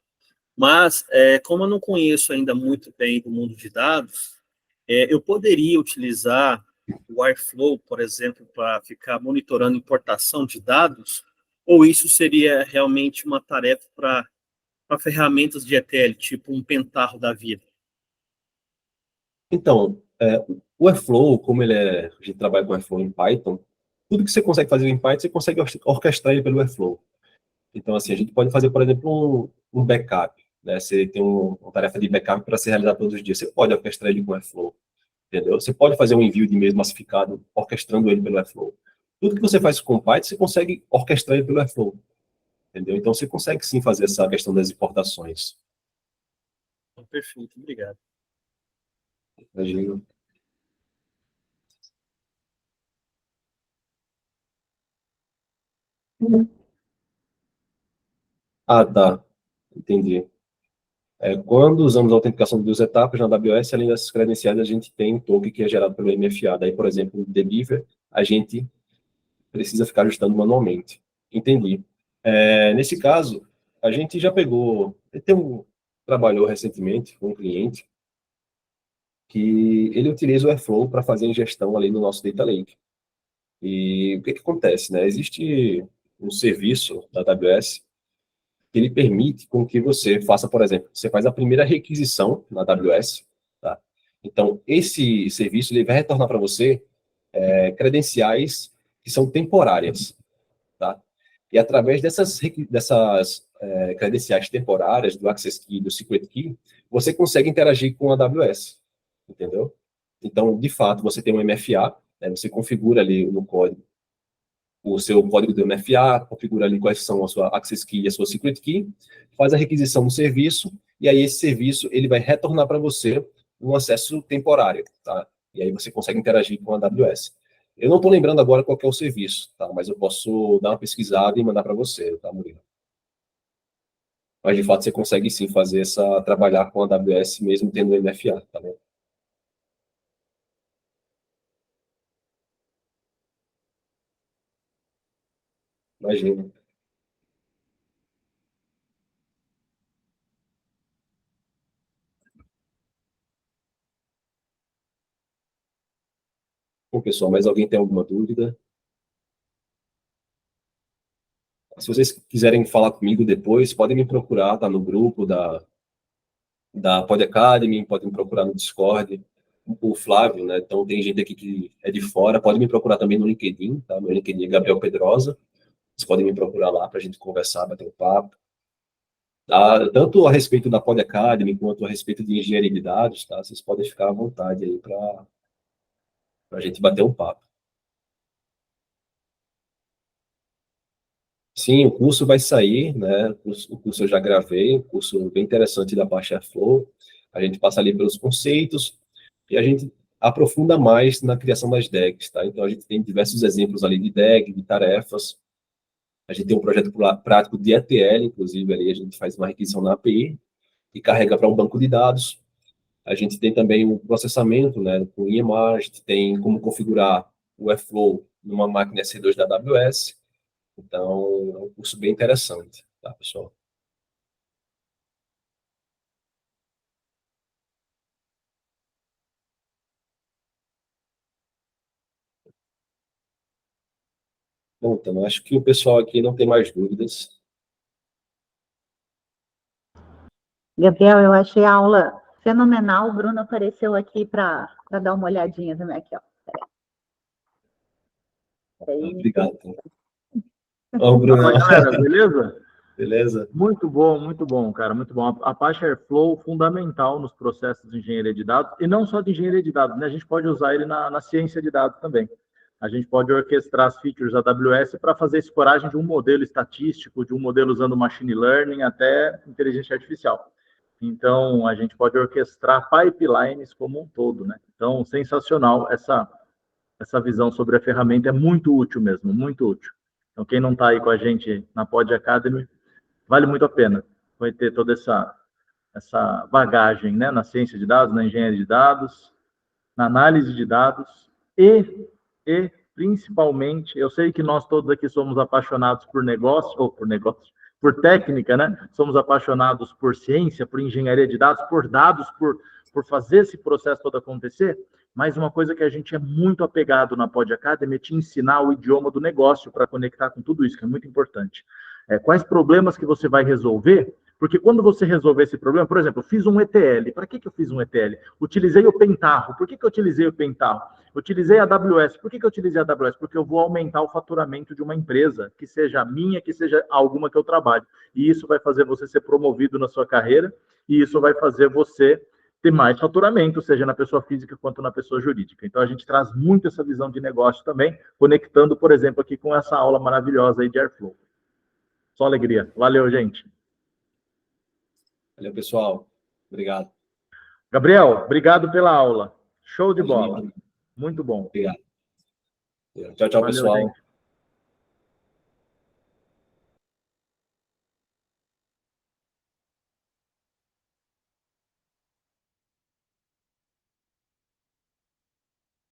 Mas, como eu não conheço ainda muito bem do mundo de dados, eu poderia utilizar o Airflow, por exemplo, para ficar monitorando importação de dados, ou isso seria realmente uma tarefa para ferramentas de ETL, tipo um Pentaho da vida? Então, o Airflow, como a gente trabalha com Airflow em Python, tudo que você consegue fazer em Python, você consegue orquestrar ele pelo Airflow. Então, assim, a gente pode fazer, por exemplo, um backup, né? Você tem uma tarefa de backup para ser realizada todos os dias. Você pode orquestrar ele com o Airflow, entendeu? Você pode fazer um envio de e-mail massificado orquestrando ele pelo Airflow. Tudo que você faz com Python, você consegue orquestrar ele pelo Airflow, entendeu? Então, você consegue sim fazer essa questão das importações. Perfeito, obrigado. Imagina. Ah, tá. Entendi. Quando usamos a autenticação de duas etapas na AWS, além dessas credenciais, a gente tem um token que é gerado pelo MFA. Daí, por exemplo, o deliver, a gente precisa ficar ajustando manualmente. Entendi. Nesse caso, a gente já pegou, trabalhou recentemente com um cliente que ele utiliza o Airflow para fazer a ingestão ali no nosso Data Lake. E o que que acontece, né? Existe um serviço da AWS que ele permite com que você faça, por exemplo, você faz a primeira requisição na AWS, tá? Então, esse serviço ele vai retornar para você credenciais que são temporárias, tá? E através dessas credenciais temporárias, do Access Key e do Secret Key, você consegue interagir com a AWS, entendeu? Então, de fato, você tem um MFA, né? Você configura ali no código o seu código do MFA, configura ali quais são a sua Access Key e a sua Secret Key, faz a requisição do serviço, e aí esse serviço ele vai retornar para você um acesso temporário, tá? E aí você consegue interagir com a AWS. Eu não estou lembrando agora qual é o serviço, tá? Mas eu posso dar uma pesquisada e mandar para você, tá, Murilo? Mas de fato você consegue sim fazer trabalhar com a AWS mesmo tendo o MFA, tá bom? Imagina. Bom, pessoal, mais alguém tem alguma dúvida? Se vocês quiserem falar comigo depois, podem me procurar, tá no grupo da Pod Academy, podem me procurar no Discord, o Flávio, né? Então tem gente aqui que é de fora, pode me procurar também no LinkedIn, tá? Meu LinkedIn é Gabriel Pedrosa. Vocês podem me procurar lá para a gente conversar, bater um papo. Tá? Tanto a respeito da Pod Academy quanto a respeito de engenharia de dados, tá? Vocês podem ficar à vontade aí para a gente bater um papo. Sim, o curso vai sair, né? O curso eu já gravei, um curso bem interessante da parte Airflow. A gente passa ali pelos conceitos e a gente aprofunda mais na criação das DAGs, tá? Então a gente tem diversos exemplos ali de DAG, de tarefas. A gente tem um projeto prático de ETL, inclusive ali a gente faz uma requisição na API e carrega para um banco de dados. A gente tem também o processamento, né, com EMR, a gente tem como configurar o Airflow numa máquina EC2 da AWS. Então, é um curso bem interessante, tá, pessoal? Bom, então, acho que o pessoal aqui não tem mais dúvidas. Gabriel, eu achei a aula fenomenal. O Bruno apareceu aqui para dar uma olhadinha também aqui, ó. Peraí. Obrigado. Então. Ô, Bruno. Fala, galera, beleza? Beleza? Muito bom, cara, muito bom. A Apache Airflow fundamental nos processos de engenharia de dados, e não só de engenharia de dados, né? A gente pode usar ele na ciência de dados também. A gente pode orquestrar as features da AWS para fazer escoragem de um modelo estatístico, de um modelo usando machine learning até inteligência artificial. Então, a gente pode orquestrar pipelines como um todo, né? Então, sensacional essa visão sobre a ferramenta, é muito útil mesmo, muito útil. Então, quem não está aí com a gente na Pod Academy, vale muito a pena. Vai ter toda essa bagagem, né, na ciência de dados, na engenharia de dados, na análise de dados e principalmente, eu sei que nós todos aqui somos apaixonados por por técnica, né? Somos apaixonados por ciência, por engenharia de dados, por fazer esse processo todo acontecer, mas uma coisa que a gente é muito apegado na Pod Academy é te ensinar o idioma do negócio para conectar com tudo isso, que é muito importante. Quais problemas que você vai resolver? Porque quando você resolver esse problema, por exemplo, eu fiz um ETL. Para que eu fiz um ETL? Utilizei o Pentaho. Por que eu utilizei o Pentaho? Utilizei a AWS. Por que eu utilizei a AWS? Porque eu vou aumentar o faturamento de uma empresa, que seja minha, que seja alguma que eu trabalhe. E isso vai fazer você ser promovido na sua carreira, e isso vai fazer você ter mais faturamento, seja na pessoa física quanto na pessoa jurídica. Então, a gente traz muito essa visão de negócio também, conectando, por exemplo, aqui com essa aula maravilhosa aí de Airflow. Só alegria. Valeu, gente. Valeu, pessoal. Obrigado. Gabriel, obrigado pela aula. Show de bola. Muito bom. Obrigado. Tchau, tchau, Valeu, pessoal. gente.